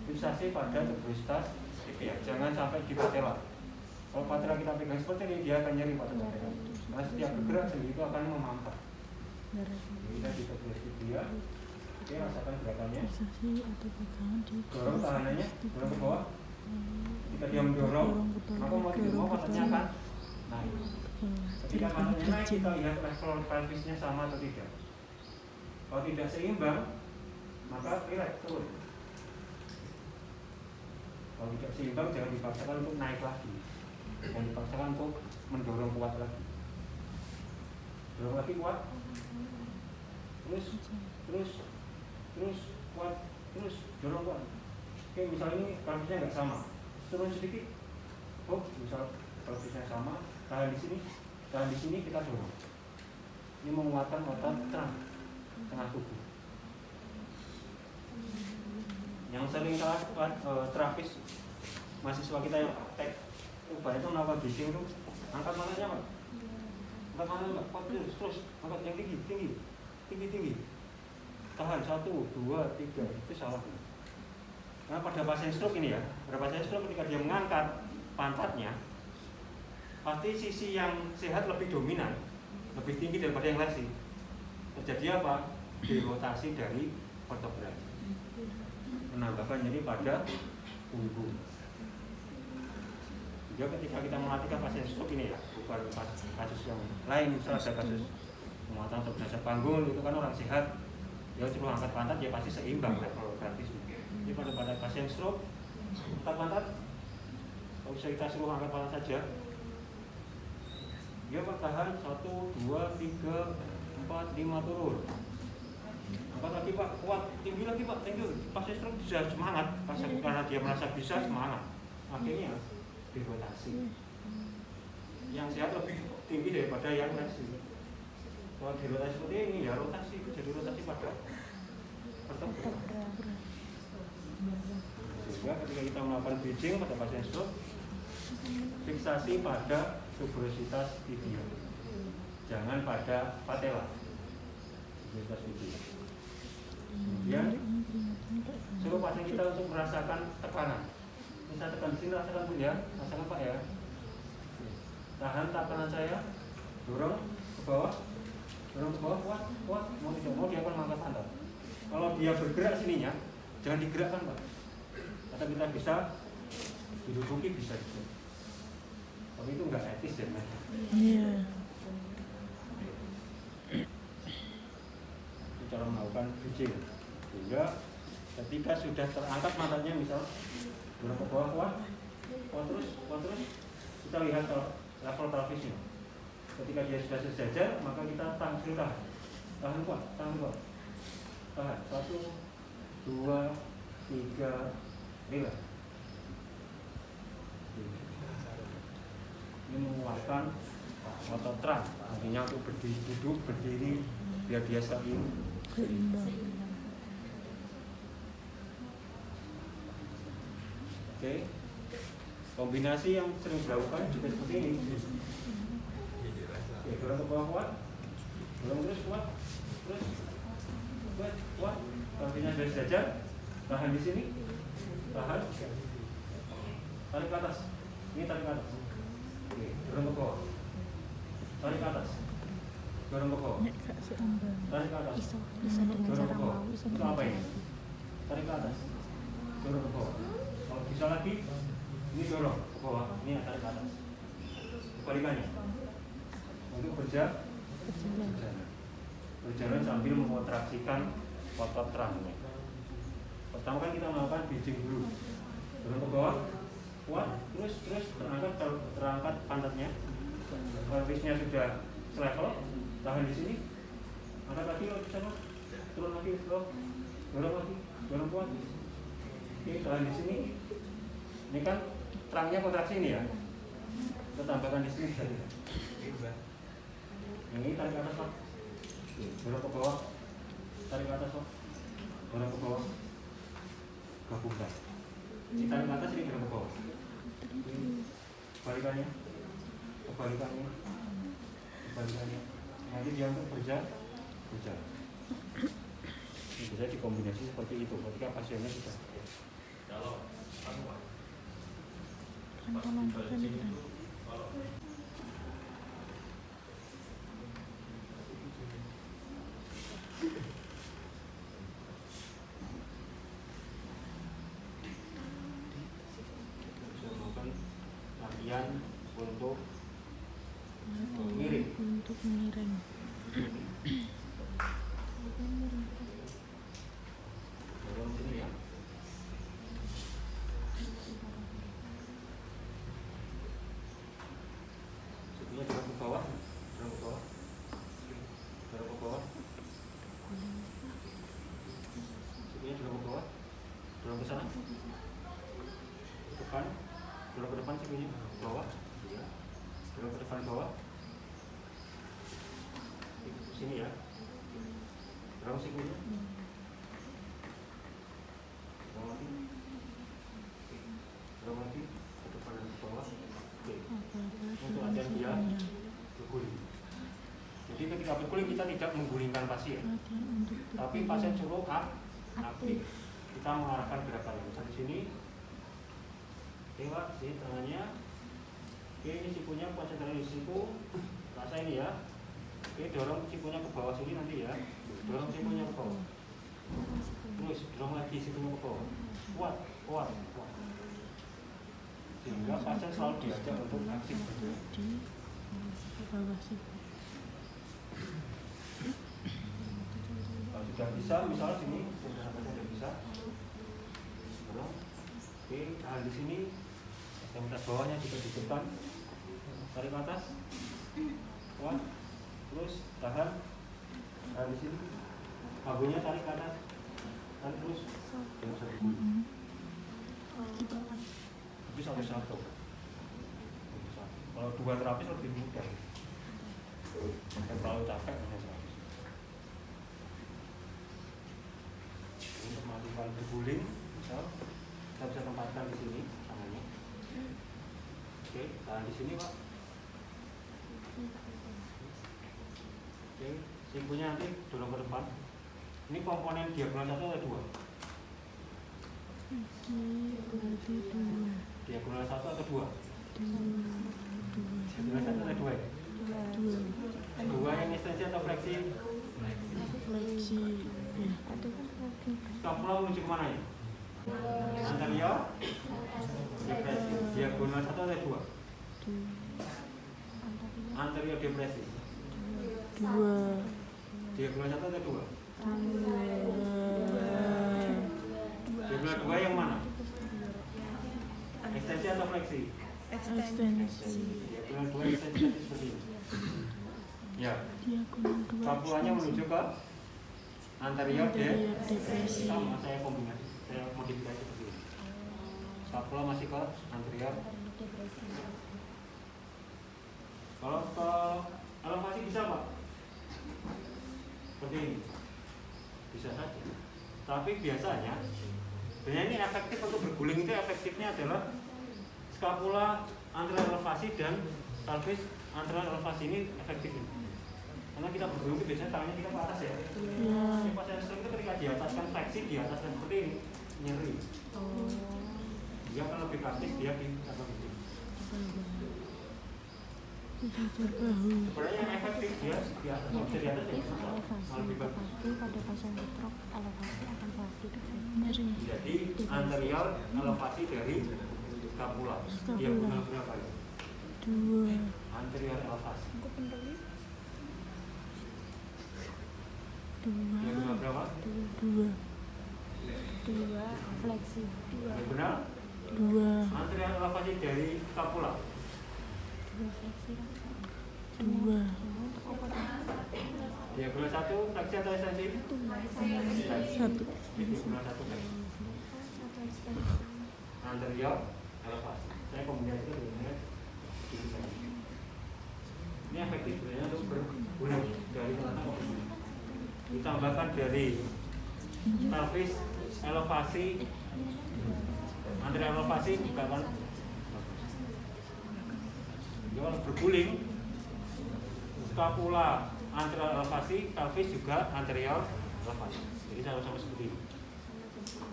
S1: Fiksasi pada tubulitas tibia, jangan sampai di patella. Kalau patella kita pegang seperti ini, dia akan nyeri pada patella. Karena setiap bergerak sendi itu akan memangkat. Kita di tubulitas tibia. Oke, rasakan gerakannya. Dorong tahanannya, dorong ke bawah. Ketika dia mendorong, maka mau tidak mau patahnya akan naik. Ketika patahnya naik, kita lihat level pelvisnya sama atau tidak. Kalau tidak seimbang, maka relax turun. Kalau tidak seimbang, jangan dipaksakan untuk naik lagi. Jangan dipaksakan untuk mendorong kuat lagi. Dorong lagi kuat. Terus kuat. Terus dorong kuat. Oke, misalnya ini pelvisnya nggak sama, turun sedikit. Misal pelvisnya sama, tahan di sini. Dan di sini kita dorong. Ini menguatkan otot tengah tubuh. Yang sering salah terapis mahasiswa kita yang praktek ubah itu melakukan bridging itu angkat mananya Pak. Angkat mananya Pak, terus angkat yang tinggi. Tahan 1, 2, 3, itu salah. Karena pada pasien stroke ini ya, pada pasien stroke ketika dia mengangkat pantatnya, pasti sisi yang sehat lebih dominan, lebih tinggi daripada yang lesi. Terjadi apa? Dirotasi dari vertebra. Menambahkan nyeri pada punggung. Juga ketika kita melatihkan pasien stroke ini ya, bukan kasus yang lain, misalnya ada kasus penguatan untuk dasar panggul itu kan orang sehat, dia suruh angkat pantat ya pasti seimbang level gratis. Jadi pada pasien stroke angkat pantat, kalau bisa kita suruh angkat pantat saja, dia bertahan 1, 2, 3, 4, 5 turun. Angkat lagi Pak, kuat, tinggi lagi Pak, tinggi. Pasien stroke bisa semangat, karena dia merasa bisa semangat. Akhirnya dirotasi. Yang sehat lebih tinggi daripada yang lesi. Kalau dirotasi seperti ini ya rotasi, jadi rotasi pada vertebra. Sehingga ketika kita melakukan bridging pada pasien stroke, fiksasi pada tuberositas tibia, jangan pada patella. Tuberositas tibia. Kemudian suruh pasien kita untuk merasakan tekanan. Bisa tekan di sini, rasakan Bu ya, rasakan Pak ya. Tahan tekanan saya, dorong ke bawah, kuat. Mau dia akan mengangkat pantat. Kalau dia bergerak sininya, jangan digerakkan Pak. Atau kita bisa diduduki bisa. Tapi itu enggak etis ya Mas.
S5: Iya.
S1: Itu cara melakukan bridging. Sehingga ketika sudah terangkat pantatnya misal dorong ke bawah kuat terus kita lihat level pelvisnya. Ketika dia sudah sejajar maka kita tahan kuat. Tahan 1, 2, 3, relax. Ini menguatkan otot trap, artinya untuk duduk berdiri biar dia seimbang. Oke. Kombinasi yang sering dilakukan juga seperti ini. Oke, dorong ke bawah kuat. Dorong terus kuat. Kakinya sudah sejajar. Tahan di sini. Tahan. Tarik ke atas. Ini tarik ke atas. Oke, dorong ke bawah. Tarik ke atas. Dorong ke bawah. Tarik ke atas.
S4: Bisa dengan
S1: Dorong
S4: cara
S1: ke bawah.
S4: mau, bisa
S1: Itu
S4: dengan
S1: apa
S4: cara
S1: ini? Tarik ke atas. Dorong ke bawah. Kalau bisa lagi, ini dorong ke bawah. Ini tarik ke atas. Kebalikannya. Untuk berjalan sambil mengontraksikan otot rahangnya. Pertama kan kita melakukan bridging dulu. Dorong ke bawah, kuat, terus terangkat pantatnya. Pelvisnya sudah selevel, tahan di sini. Angkat lagi kalau bisa, turun lagi, dorong lagi, dorong kuat. Oke, tahan di sini. Ini kan terangnya kontraksi ini ya. Kita tambahkan di sini saja. Ini tarik ke atas Pak. Dorong ke bawah. Tarik ke atas Pak. Dorong ke bawah. Gabungkan. Ini tarik ke atas, ini dorong ke bawah. Kebalikannya. Nanti dia untuk berjalan. Ini bisa dikombinasi seperti itu ketika pasiennya sudah. Latihan untuk miring. Dorong sini ya. Sebenarnya dorong ke bawah. Sebenarnya dorong ke bawah. Dorong ke sana. Depan. Dorong ke depan sebenarnya bawah. Dorong ke depan bawah. sini ya. Dorong sikunya. Dorong lagi. Dorong lagi ke depan dan ke bawah. Oke. Untuk latihan dia berguling. Jadi ketika berguling kita tidak menggulingkan pasien, tapi pasien suruh aktif. Kita mengarahkan gerakan misalnya di sini. Oke Pak, sini tangannya. Oke, ini sikunya konsentrasi di siku. Rasa ini ya. Oke, dorong sikunya ke bawah sini nanti ya. Dorong sikunya ke bawah. Terus dorong lagi sikunya ke bawah. Kuat, kuat, kuat. Sehingga pasien selalu diajak untuk aktif. Kalau sudah bisa, misalnya sini, sudah bisa. Dorong. Oke, tahan di sini. Ekstremitas bawahnya juga ditekan. Tarik ke atas. Kuat. Terus tahan. Tahan di sini. Bahunya tarik ke atas. Tarik terus. Jangan usah dibully. Tapi satu-satu. Kalau dua terapis lebih mudah. Kalau terlalu capek hanya terapis. Untuk melakukan berguling, misal kita bisa tempatkan di sini tangannya. Oke, tahan di sini Pak. Oke, sikunya nanti dorong ke depan. Ini komponen diagonal 1 atau 2? Diagonal 1 atau 2? Diagonal 1 atau 2 ya? 2 yang ekstensi atau fleksi?
S5: Fleksi.
S1: Skapula menuju kemana ya? Anterior, depresi. Diagonal 1 atau 2? Anterior depresi.
S5: 2.
S1: Diagonal 1 atau 2? Diagonal 2 yang mana? Ekstensi atau fleksi?
S5: Ekstensi.
S1: Diagonal 2 ekstensi seperti ini. Ya. Skapulanya menuju ke anterior depresi. Sama saya kombinasi, saya modifikasi seperti ini. Skapula masih ke anterior. Kalau ke elevasi bisa Pak? Seperti ini. Bisa saja. Tapi biasanya sebenarnya ini efektif untuk berguling itu efektifnya adalah skapula anterior elevasi dan pelvis anterior elevasi ini efektif ini. Karena kita berguling itu biasanya tangannya kita ke atas ya. Yang pasien sering itu ketika di ataskan fleksi di atas dan seperti ini nyeri. Dia akan lebih praktis dia di atas begini. Sebenarnya yang efektif dia di atas, bisa di atas ya. Lebih bagus.
S4: Pada pasien stroke, elevasi akan relatif
S1: Jadi anterior elevasi dari skapula. Dia benar berapa ya?
S5: 2.
S1: Anterior elevasi. Dia
S5: 2.
S1: benar berapa?
S5: 2.
S4: fleksi
S1: Dia benar?
S5: 2.
S1: Anterior elevasi dari skapula.
S5: 2.
S1: Dia benar 1 fleksi atau ekstensi?
S5: 1.
S1: Dia benar 1 fleksi. Anterior elevasi. Saya kombinasi dengan ini efektif sebenarnya untuk berguling dari mana? Ditambahkan dari pelvis elevasi, anterior elevasi juga kan. Jadi kalau berguling, skapula anterior elevasi, pelvis juga anterior elevasi. Jadi sama-sama seperti ini.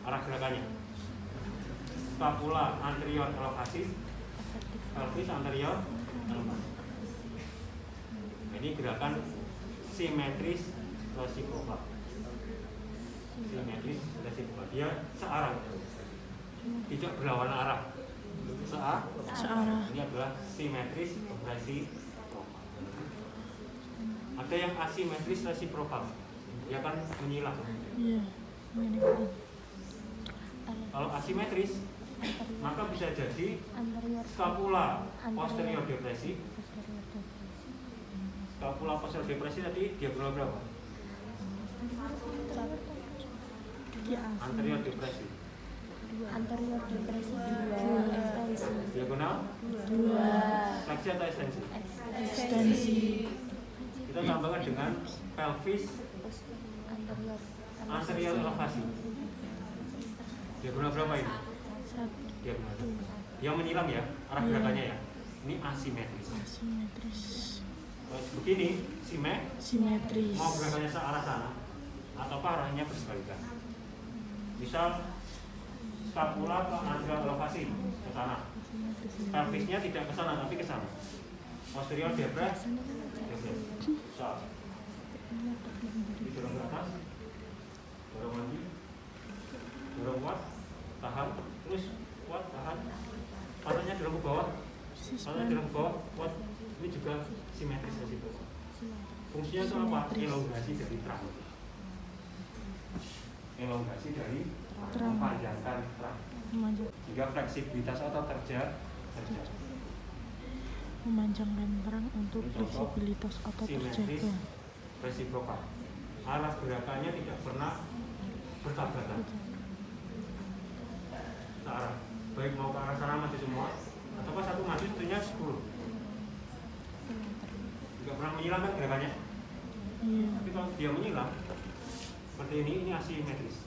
S1: Arah gerakannya. Skapula anterior elevasi, pelvis anterior elevasi. Ini gerakan simetris resiprokal. Simetris resiprokal. Dia searah, tidak berlawanan arah.
S5: Searah.
S1: Ini adalah simetris resiprokal. Ada yang asimetris resiprokal. Dia akan menyilang.
S5: Iya.
S1: Kalau asimetris, maka bisa jadi skapula posterior depresi. Skapula posterior depresi tadi diagonal berapa? Anterior depresi.
S4: anterior depresi 2 ekstensi
S1: Diagonal?
S5: 2.
S1: Fleksi atau ekstensi?
S5: Ekstensi.
S1: kita tambahkan dengan pelvis anterior elevasi. Diagonal berapa ini? Diagonal. Dia menyilang ya, arah gerakannya ya. Ini asimetris.
S5: Asimetris.
S1: Kalau begini,
S5: Simetris.
S1: mau gerakannya ke arah sana atau arahnya berbalikan. Misal scapula ke anterior elevasi ke sana. Pelvisnya tidak ke sana tapi ke sana. Posterior diaphragm. Didorong ke atas. Dorong lagi. Dorong kuat, tahan, terus kuat, tahan. Pantatnya dorong ke bawah. Pantatnya dorong ke bawah, kuat. Ini juga simetris di situ. Fungsinya itu apa? Elongasi dari trang. Elongasi dari memanjangkan trang. Jika fleksibilitas otot terjaga.
S5: Memanjangkan terang untuk fleksibilitas otot
S1: Simetris
S5: terjaga.
S1: resiprokal. Arah gerakannya tidak pernah bertabrakan. Searah. Baik mau ke arah sana maju semua, atau satu maju satunya 10. Tidak pernah menyilang kan gerakannya. Tapi kalau dia menyilang seperti ini asimetris.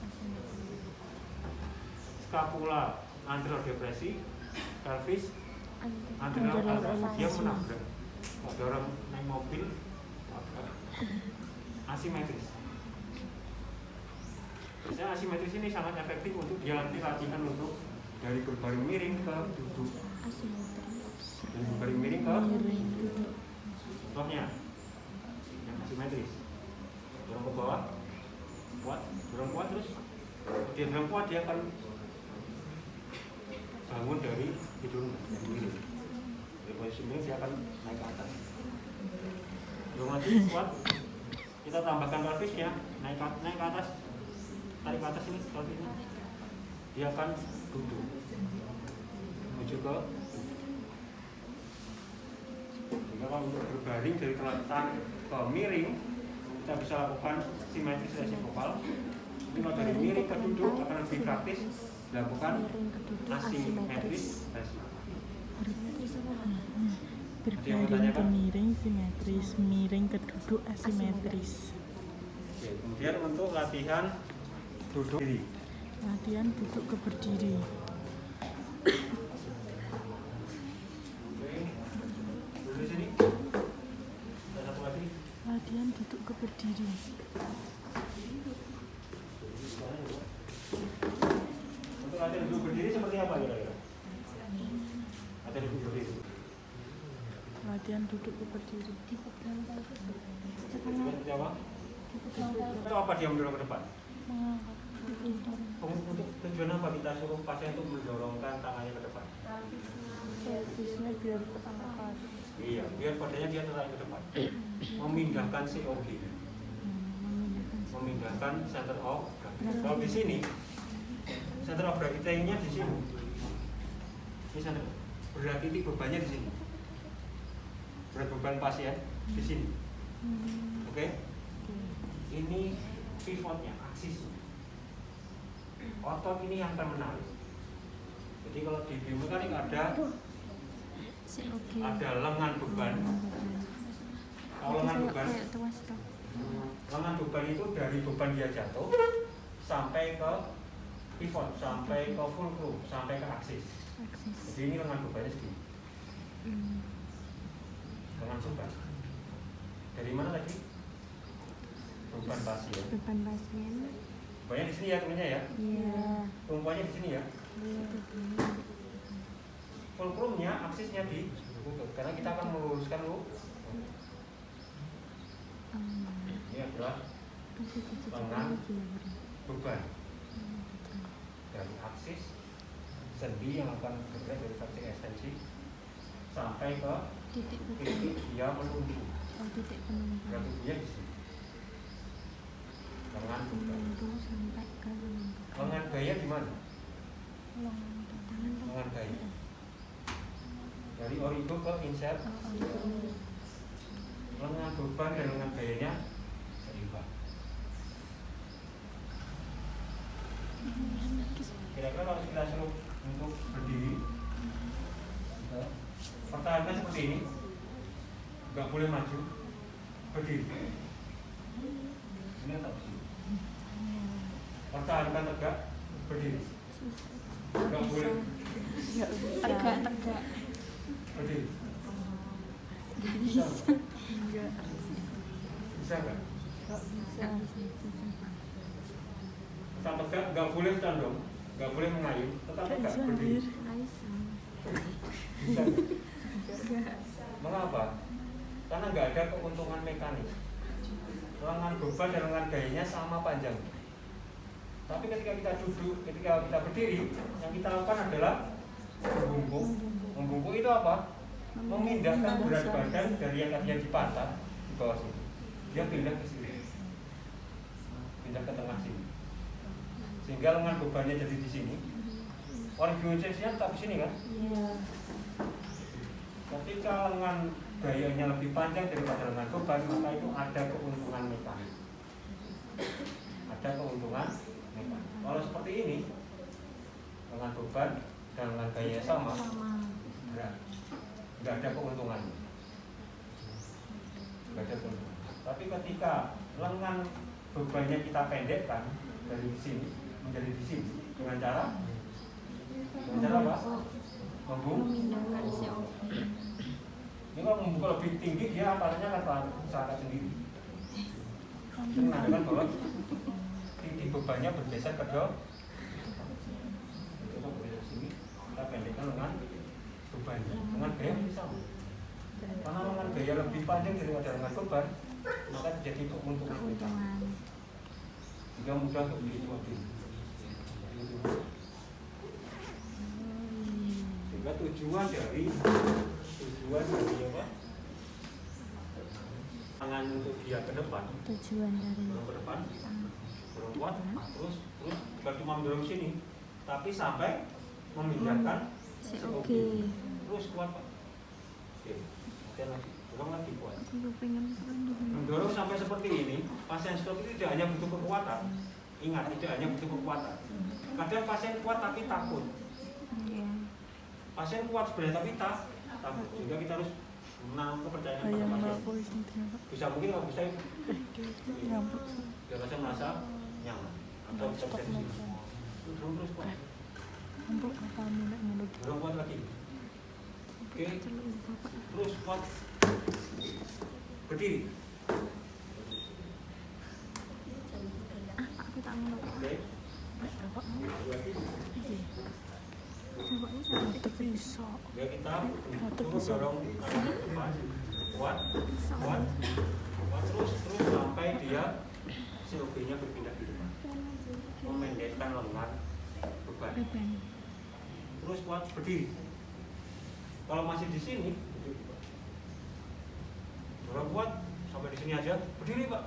S1: Scapula anterior depresi, pelvis anterior elevasi. Dia menabrak. Kalau ada orang naik mobil asimetris. Biasanya asimetris ini sangat efektif untuk dia nanti latihan untuk dari berbaring miring ke duduk. Dari berbaring miring ke duduk. Contohnya yang asimetris. Dorong ke bawah, kuat, dorong kuat terus. Dia dorong kuat dia akan bangun dari tidur dari miring. Dari posisi miring dia akan naik ke atas. Dorong lagi kuat. Kita tambahkan pelvisnya, naik ke atas, tarik ke atas ini seperti ini. Dia akan duduk, menuju ke duduk. Jika kalau untuk berbaring dari telentang ke miring, kita bisa lakukan simetris resiprokal. Tapi kalau dari miring ke duduk akan lebih praktis dilakukan asimetris resiprokal.
S5: Berbaring ke miring simetris, miring ke duduk asimetris.
S1: Oke, kemudian untuk latihan duduk diri.
S5: Latihan duduk ke berdiri.
S1: Oke, duduk di sini. Ada satu lagi.
S5: Latihan duduk ke berdiri.
S1: Untuk latihan duduk berdiri seperti apa kira-kira? Latihan duduk berdiri.
S5: Latihan duduk ke berdiri.
S1: Seperti apa? Itu apa dia mendorong ke depan? Untuk tujuan apa kita suruh pasien untuk mendorongkan tangannya ke depan?
S5: Pelvisnya biar terangkat.
S1: Iya, biar badannya dia terangkat ke depan. Memindahkan COG. Memindahkan center of gravity. Kalau di sini, center of gravity-nya di sini. Ini center. Berarti titik bebannya di sini. Berat beban pasien di sini. Oke? Ini pivotnya, aksisnya. Otot ini yang akan menarik. Jadi kalau di biomekanik ada lengan beban. Kalau lengan beban itu dari beban dia jatuh sampai ke pivot, sampai ke fulcrum, sampai ke aksis. Jadi ini lengan bebannya segini. Lengan beban. Dari mana tadi? Beban pasien.
S4: Beban pasien.
S1: Bebannya di sini ya temennya ya.
S4: Iya.
S1: Tumpuannya di sini ya. Fulcrumnya, aksisnya di lutut. Karena kita akan meluruskan lutut. Ini adalah lengan beban dari aksis sendi yang akan bergerak dari versi ekstensi sampai ke titik dia menunjuk.
S4: Titik penunjuk.
S1: Berarti dia di sini. Lengan beban.
S4: Sampai ke
S1: Lengan gaya di mana? Lengan gaya. Dari origo ke insert. Lengan beban dan lengan gayanya seimbang. Kira-kira kalau kita suruh untuk berdiri, pertahankan seperti ini, nggak boleh maju, berdiri. Ini tetap berdiri. Pertahankan tegak, berdiri. Enggak boleh
S5: Nggak bisa.
S3: Tegak.
S1: berdiri.
S3: Bisa.
S5: Enggak.
S1: Bisa nggak?
S5: Nggak bisa.
S1: Tetap tegak, nggak boleh condong, nggak boleh mengayuh, tetap
S5: Nggak
S1: tegak,
S5: bisa,
S1: berdiri.
S5: Dir.
S1: Bisa nggak? Mengapa? Karena nggak ada keuntungan mekanis. Lengan beban dan lengan gayanya sama panjang. Tapi ketika kita duduk, ketika kita berdiri, yang kita lakukan adalah membungkuk. Membungkuk itu apa? Memindahkan berat badan dari yang tadinya di pantat di bawah sini. Dia pindah ke sini, pindah ke tengah sini. Sehingga lengan bebannya jadi di sini. Orgiocentrasnya tetap di sini kan?
S3: Iya.
S1: Ketika lengan gayanya lebih panjang daripada lengan beban, maka itu ada keuntungan mekanis. Ada keuntungan mekanis. Kalau seperti ini, lengan beban dan lengan gaya sama, berat. Nggak ada keuntungan. Nggak ada keuntungan. Tapi ketika lengan bebannya kita pendekkan dari sini menjadi di sini dengan cara apa?
S3: Memindahkan COP.
S1: Ini kalau membuka lebih tinggi dia aparatnya akan usahakan sendiri. Itu menandakan bahwa titik bebannya bergeser ke bawah. Kita bergeser sini, kita pendekkan lengan bebannya. Lengan gaya masih sama. Karena lengan gaya lebih panjang daripada lengan beban, maka terjadi keuntungan kita. Sehingga mudah untuk diikuti. Sehingga tujuan dari apa? Tangan untuk dia ke depan,
S4: Tujuan dari
S1: dorong ke depan, dorong kuat, terus bukan cuma mendorong sini, tapi sampai memindahkan
S3: COG.
S1: terus kuat Pak. Oke, sekali lagi, dorong lagi kuat.
S3: Aku pengen
S1: Mendorong sampai seperti ini, pasien stroke itu tidak hanya butuh kekuatan. Ingat, tidak hanya butuh kekuatan. Kadang pasien kuat tapi takut.
S3: Iya.
S1: Pasien kuat sebenarnya tapi takut. Sehingga kita harus menanam kepercayaan pada
S5: Bayang
S1: pasien.
S5: bapak sentuh.
S1: Bisa mungkin kalau bisa
S5: Nyambut.
S1: biar pasien merasa nyaman. Atau bisa
S5: Stop
S1: di sini.
S5: lagi.
S1: Terus kuat.
S5: Nyambut apa minat mulut.
S1: Dorong kuat lagi. Oke. Terus kuat. Berdiri.
S3: Aku tak mau.
S1: Oke.
S5: Bapak mau.
S1: Lagi.
S3: Bapaknya sama.
S5: Itu bisa.
S1: Ya kita terus dorong tangannya ke depan. Kuat. Terus sampai dia COB-nya berpindah ke depan. Memendekkan lengan beban. Terus kuat berdiri. Kalau masih di sini, dorong kuat sampai di sini aja. Berdiri Pak.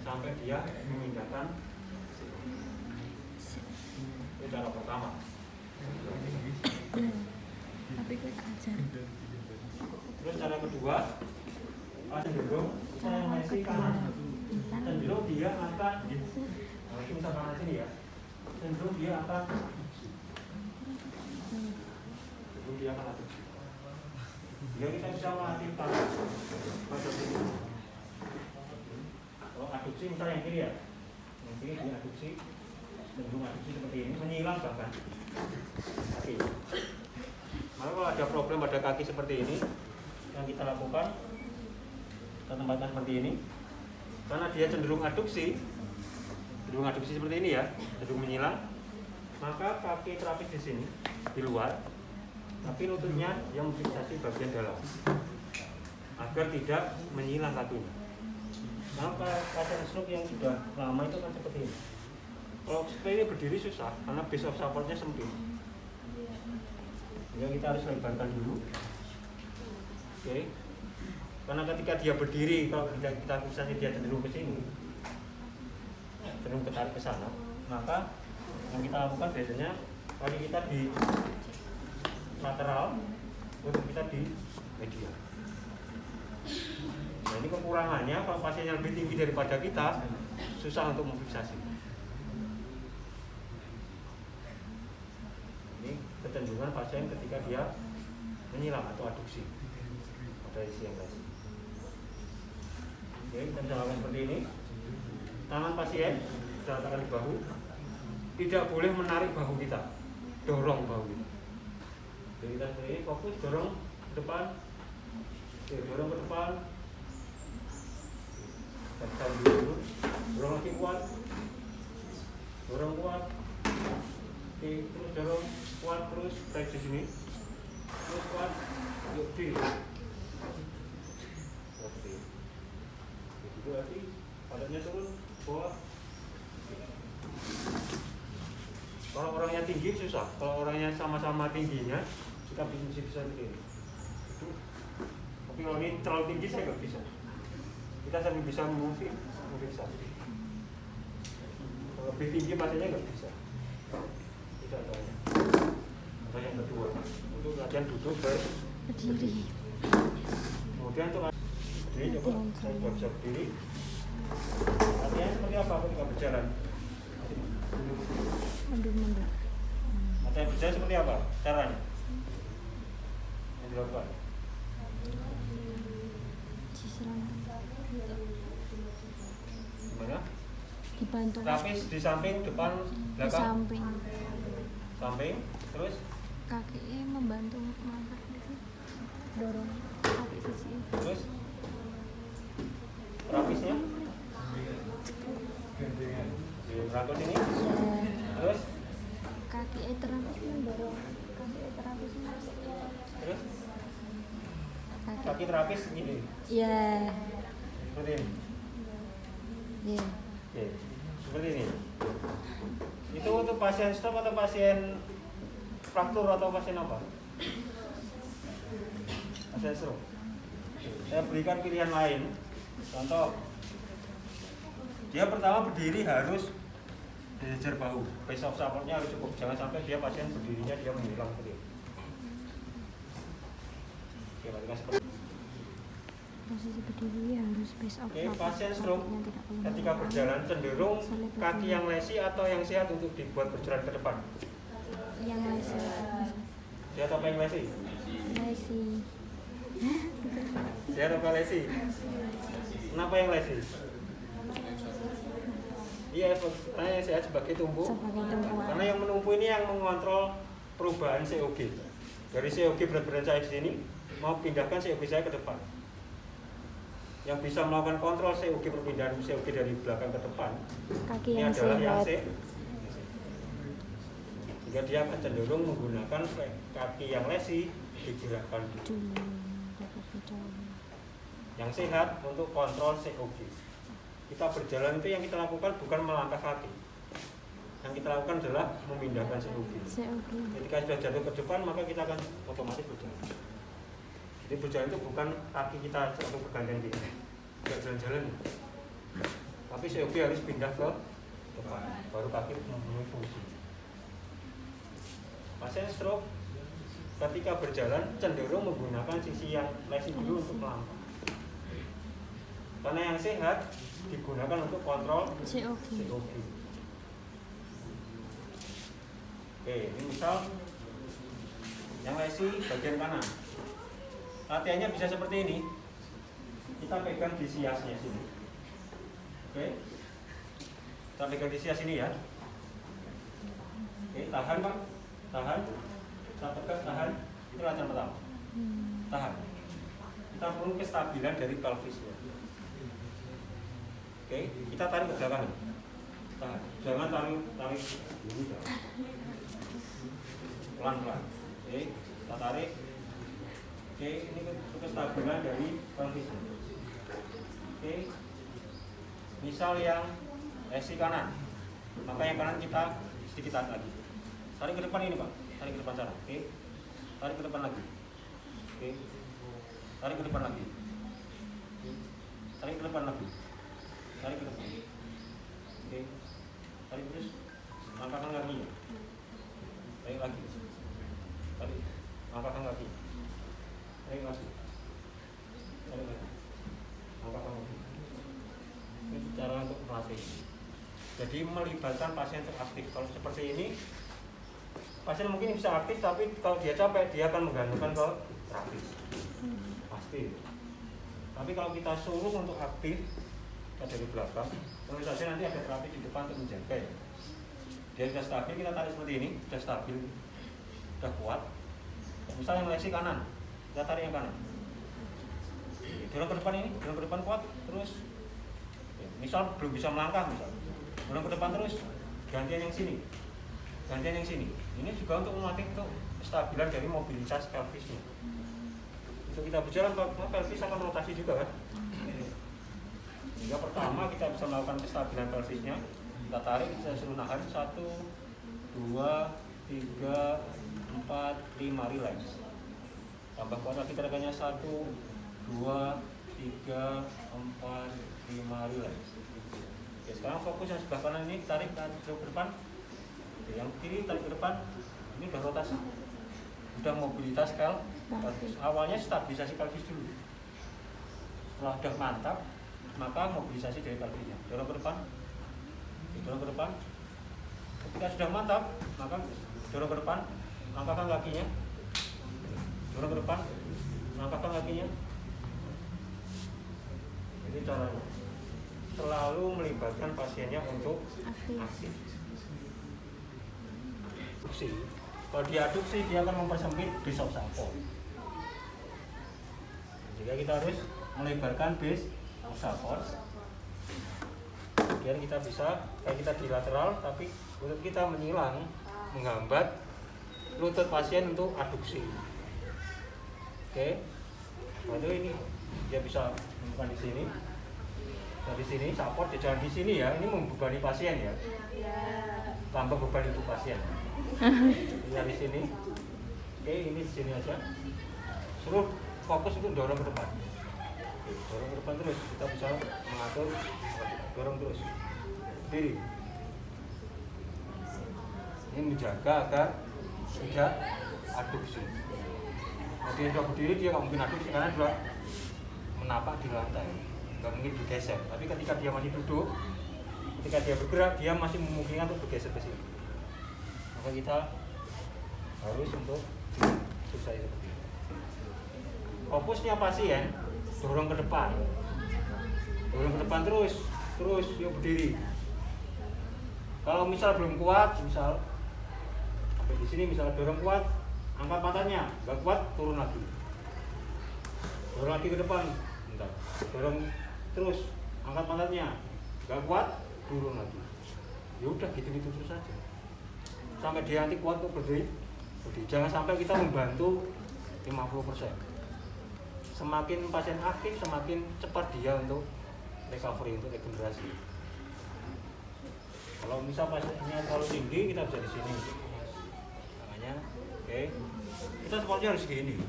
S1: Sampai dia memindahkan. Itu cara pertama.
S3: Tapi gue tak ajar.
S1: Terus cara kedua, cenderung saya ngasih kanan. Cenderung dia akan, nah, ini bisa kanan sini ya. Cenderung dia akan adduksi. Dia kita bisa melatih tangan pada sini. Kalau adduksi misalnya yang kiri ya, yang kiri dia adduksi, cenderung adduksi seperti ini, menyilang bahkan kaki. Maka kalau ada problem pada kaki seperti ini, yang kita lakukan, kita tempatkan seperti ini, karena dia cenderung adduksi seperti ini ya, cenderung menyilang, maka kaki terapis di sini, di luar, tapi lututnya yang memfiksasi bagian dalam, agar tidak menyilang kakinya. Maka pasien stroke yang sudah lama itu kan seperti ini. Kalau seperti ini berdiri susah, karena base of supportnya sempit. Ya kita harus lebarkan dulu. Oke. Karena ketika dia berdiri, kalau kita misalnya dia cenderung ke sini, cenderung ketarik ke sana, maka yang kita lakukan biasanya kaki kita di lateral, lutut kita di medial. Nah ini kekurangannya kalau pasiennya lebih tinggi daripada kita, susah untuk memfiksasi. Ini kecenderungan pasien ketika dia menyilang atau aduksi pada isi yang lesi. Oke, kita bisa lakukan seperti ini. Tangan pasien kita letakkan di bahu, tidak boleh menarik bahu kita, dorong bahu kita. Jadi kita seperti ini, fokus dorong ke depan. Oke, dorong ke depan. Tekan dulu, dorong lagi kuat, dorong kuat. Oke, terus dorong kuat terus tarik di sini, terus kuat, yuk di. Oke, begitu lagi, badannya turun, bawah. Kalau orangnya tinggi susah, kalau orangnya sama-sama tingginya kita bisa begini. Tapi kalau ini terlalu tinggi saya nggak bisa. Kita sambil bisa mungkin bisa. Kalau lebih tinggi pasiennya nggak bisa. Tidak adanya. Atau yang kedua, untuk latihan duduk berdiri. Kemudian untuk berdiri, coba saya juga bisa berdiri. Latihan seperti apa ketika berjalan?
S4: Mundur.
S1: Latihan berjalan seperti apa caranya? Yang dilakukan? Gimana?
S4: Dibantu
S1: Tapis di samping, depan,
S4: di
S1: belakang?
S4: samping,
S1: Terus?
S4: kaki membantu mengangkat diri, dorong kaki sisi,
S1: Terus? Terapisnya? Berangkat ini? Terus?
S4: kaki terapis mendorong kaki terapis
S1: Terus? Kaki terapis gini?
S4: ya
S1: Seperti ini?
S4: ya
S1: Oke, seperti ini. Itu untuk pasien stroke atau pasien fraktur atau pasien apa? Pasien stroke. Saya berikan pilihan lain. Contoh, dia pertama berdiri harus dijejer bahu, base of supportnya harus cukup. Jangan sampai dia pasien berdirinya dia menghilang seperti itu. Oke, matikan seperti itu.
S4: posisi berdiri harus base of
S1: Oke, pasien stroke ketika berjalan cenderung kaki yang lesi atau yang sehat untuk dibuat berjalan ke depan.
S4: yang lesi
S1: Sehat apa yang lesi? Sehat apa lesi? Kenapa yang lesi? Iya, karena yang sehat sebagai tumbuh. Karena yang menumpu ini yang mengontrol perubahan COG. Dari COG berat badan saya di sini mau pindahkan COG saya ke depan. Yang bisa melakukan kontrol COG perpindahan COG dari belakang ke depan
S4: kaki
S1: ini
S4: yang
S1: adalah yang
S4: sehat
S1: sehingga dia akan cenderung menggunakan kaki yang lesi digerakkan
S4: dulu
S1: yang sehat untuk kontrol COG. Kita berjalan itu yang kita lakukan bukan melangkah kaki, yang kita lakukan adalah memindahkan COG. Ketika sudah jatuh ke depan maka kita akan otomatis berjalan. Jadi berjalan itu bukan kaki kita untuk bergantian kita, tidak jalan-jalan, tapi COG harus pindah ke depan, baru kaki mempunyai fungsi. Pasien stroke ketika berjalan cenderung menggunakan sisi yang lesi dulu untuk melangkah. Karena yang sehat digunakan untuk kontrol COG. Oke, ini misal yang lesi bagian kanan. Latihannya bisa seperti ini. Kita pegang di siasnya sini. Oke. Kita pegang di sias ini ya. Oke, tahan Pak. Tahan. Kita pegang, tahan. Itu latihan pertama. Tahan. Kita perlu kestabilan dari pelvisnya. Oke, kita tarik ke belakang. Tahan. Jangan tarik dulu. Pelan-pelan. Oke, kita tarik. Oke, ini kestabilan dari pelvisnya. Oke, misal yang lesi kanan, maka yang kanan kita sedikit tarik lagi. Tarik ke depan ini Pak, tarik ke depan sana. Oke, tarik ke depan lagi. Oke, tarik ke depan lagi. Tarik ke depan lagi. Tarik ke depan. Oke, tarik terus. Angkatkan kakinya. Tarik lagi. Tarik. Angkatkan kaki. Tarik lagi. Tarik lagi. Angkatkan kaki. Itu cara untuk melatih. Jadi melibatkan pasien untuk aktif. Kalau seperti ini pasien mungkin bisa aktif, tapi kalau dia capek dia akan menggantungkan ke terapis pasti. Tapi kalau kita suruh untuk aktif dari belakang, tentu saja nanti ada terapis di depan untuk menjaga ya. Dia sudah stabil, kita tarik seperti ini, sudah stabil, sudah kuat. Misalnya yang leksi kanan, kita tarik yang kanan. Dorong ke depan ini, dorong ke depan kuat, terus. Misal belum bisa melangkah, misal dorong ke depan terus, gantian yang sini, gantian yang sini. Ini juga untuk melatih untuk kestabilan dari mobilitas pelvisnya. Untuk kita berjalan, pelvis akan rotasi juga kan. Sehingga pertama kita bisa melakukan kestabilan pelvisnya. Kita tarik, kita suruh nahan 1, 2, 3, 4, 5, relax. Tambah kuat lagi tenaganya 1, 2, 3, 4, 5, relax. Oke, sekarang fokus yang sebelah kanan ini, tarik ke depan. Oke, yang kiri tarik ke depan. Ini udah rotasi, udah mobilitas pelvis. Awalnya stabilisasi pelvis dulu. Setelah udah mantap, maka mobilisasi dari pelvisnya. Dorong ke depan, dorong ke depan. Ketika sudah mantap, maka dorong ke depan, angkatkan kakinya. Dorong ke depan, angkatkan kakinya. Jadi caranya selalu melibatkan pasiennya untuk aktif. Aduksi. Kalau diaduksi dia akan mempersempit base of support. Jika kita harus melebarkan base of support, kemudian kita bisa kayak kita di lateral, tapi lutut kita menyilang, menghambat lutut pasien untuk aduksi. Oke, lalu ini dia bisa melakukan di sini. Dari sini support, jangan di sini ya. Ini membebani pasien ya. Tambah beban untuk pasien. Dari sini. Oke, ini di sini aja. Suruh fokus untuk dorong ke depan. Oke, dorong ke depan terus. Kita bisa mengatur, dorong terus. Berdiri. Ini menjaga agar tidak aduksi. Kalau dia sudah berdiri, dia nggak mungkin aduksi karena sudah menapak di lantai. Nggak mungkin bergeser, tapi ketika dia masih duduk, ketika dia bergerak, dia masih memungkinkan untuk bergeser ke sini. Maka kita harus untuk selesai seperti ini. Fokusnya pasien dorong ke depan, dorong ke depan terus, yuk berdiri. Kalau misal belum kuat, misal sampai di sini, misal dorong kuat, angkat matanya, nggak kuat, turun lagi, dorong lagi ke depan, bentar, dorong terus, angkat pantatnya, nggak kuat, turun lagi. Ya udah gitu terus saja sampai dia nanti kuat untuk berdiri. Jangan sampai kita membantu 50%. Semakin pasien aktif, semakin cepat dia untuk recovery, untuk regenerasi. Kalau misal pasiennya terlalu tinggi, kita bisa di sini tangannya. Oke, kita supportnya harus gini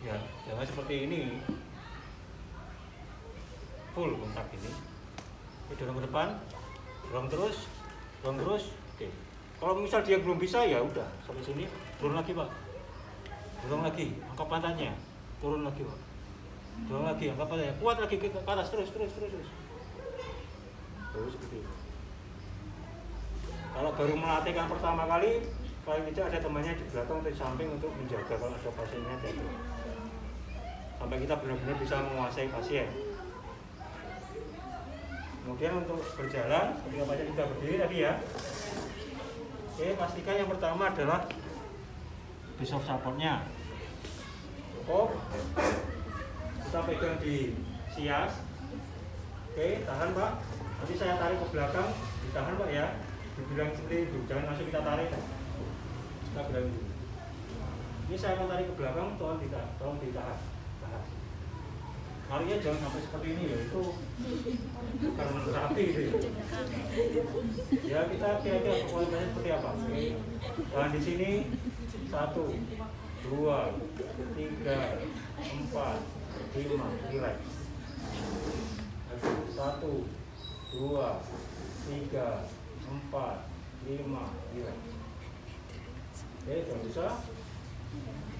S1: ya, jangan seperti ini full kontak ini. Oke, dorong ke depan, dorong terus. Oke. Kalau misal dia belum bisa, ya udah sampai sini, turun lagi pak. Dorong lagi, angkat pantatnya, turun lagi pak. Dorong lagi, angkat pantatnya, kuat lagi ke atas, terus. Terus seperti itu. Kalau baru melatihkan pertama kali, paling tidak ada temannya di belakang atau di samping untuk menjaga kalau ada pasiennya jatuh. Sampai kita benar-benar bisa menguasai pasien. Kemudian untuk berjalan, ketika pasien sudah berdiri tadi ya. Oke, pastikan yang pertama adalah base of supportnya. Cukup. Kita pegang di sias. Oke, tahan pak. Nanti saya tarik ke belakang, ditahan pak ya. Dibilang seperti itu, jangan langsung kita tarik. Kita bilang dulu. Ini saya akan tarik ke belakang, tolong ditahan. Larinya jangan sampai seperti ini ya, itu bukan menerapi gitu ya. Ya kita kira-kira kekuatannya seperti apa. Oke. Tahan di sini 1, 2, 3, 4, 5, relax. 1, 2, 3, 4, 5, relax. Oke, jangan bisa.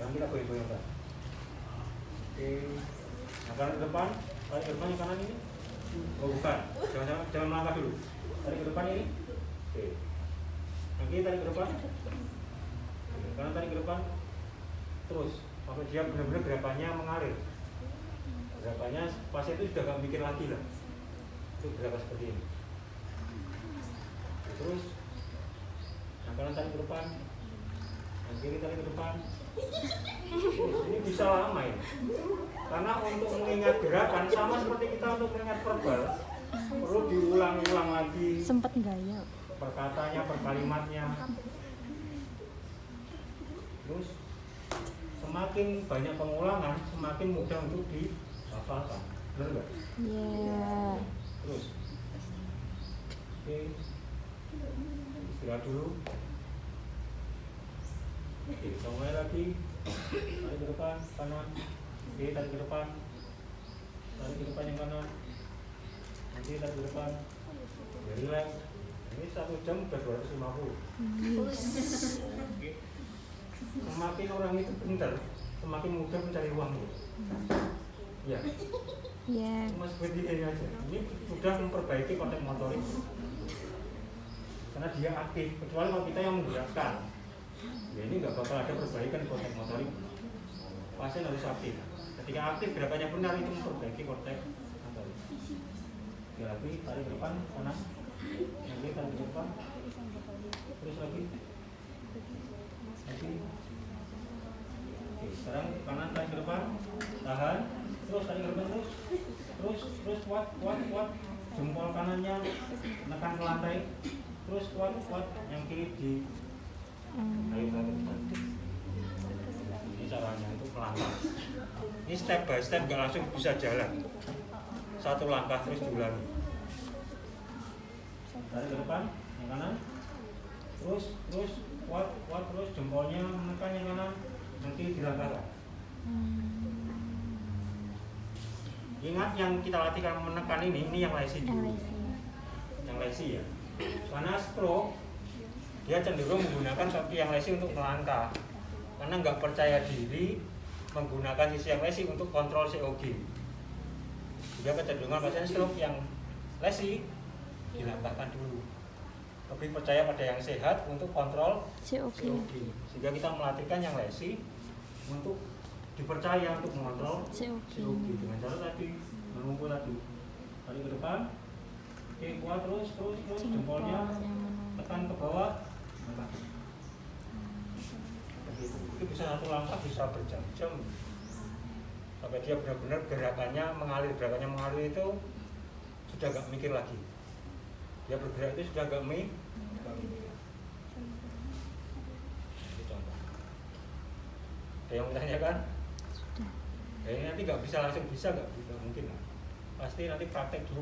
S1: Dan kita goyang-goyangkan. Oke. Nah, kanan ke depan, tarik ke depan yang kanan ini. Oh bukan, jangan melangkah dulu. Tarik ke depan ini. Oke. Lagi tarik ke depan. kanan tarik ke depan, terus sampai dia benar-benar gerakannya mengalir. Gerakannya pasien itu sudah nggak mikir lagi lah, itu gerakan seperti ini. Terus yang kanan tarik ke depan, yang kiri tarik ke depan. Terus, ini bisa lama ya, karena untuk mengingat gerakan sama seperti kita untuk mengingat verbal, perlu diulang-ulang lagi
S4: Sempet gaya.
S1: per katanya, per kalimatnya. Terus semakin banyak pengulangan, semakin mudah untuk dihafalkan. Benar nggak?
S4: Iya.
S1: Terus, oke, istirahat dulu. Oke, mulai lagi. Tarik ke depan, kanan. Oke, tarik ke depan. Tarik ke depan yang kanan. Nanti tarik ke depan. Ya, relax. Ini 1 jam udah 250. Oke. Semakin orang itu pintar, semakin mudah mencari uang. Ya,
S4: Iya.
S1: cuma seperti ini aja. Ini sudah memperbaiki konteks motorik. Karena dia aktif, kecuali kalau kita yang menggerakkan. Ya ini nggak bakal ada perbaikan konteks motorik. Pasien harus aktif. Ketika aktif gerakannya benar itu memperbaiki konteks motorik. Ya lagi tarik ke depan kanan, nanti tarik ke depan, terus lagi. Oke, sekarang kanan tarik ke depan, tahan, terus tarik ke depan terus kuat, jempol kanannya menekan ke lantai, terus kuat, yang kiri di ayo tarik ke depan. Ini caranya itu pelan-pelan. Ini step by step, nggak langsung bisa jalan. 1 langkah terus diulangi. Tarik ke depan, yang kanan, terus kuat, terus jempolnya menekan yang kanan, nanti dilangkahkan. Ingat yang kita latihkan menekan ini yang lesi dulu. Yang lesi ya. Karena stroke dia cenderung menggunakan kaki yang lesi untuk melangkah. Karena nggak percaya diri menggunakan sisi yang lesi untuk kontrol COG. Dia kecenderungan pasien stroke yang lesi dilangkahkan dulu. Lebih percaya pada yang sehat untuk kontrol COG. Sehingga kita melatihkan yang lesi untuk dipercaya untuk mengontrol COG dengan cara tadi mengumpul tadi. Tarik ke depan. Oke, kuat terus jempolnya tekan ke bawah. Itu bisa 1 langkah bisa berjam-jam sampai dia benar-benar gerakannya mengalir itu sudah gak mikir lagi. Dia bergerak itu sudah gak mikir. Itu contoh. Ada yang menanyakan? Sudah. Ya, ini nanti gak bisa langsung bisa, gak mungkin lah. Pasti nanti praktek dulu.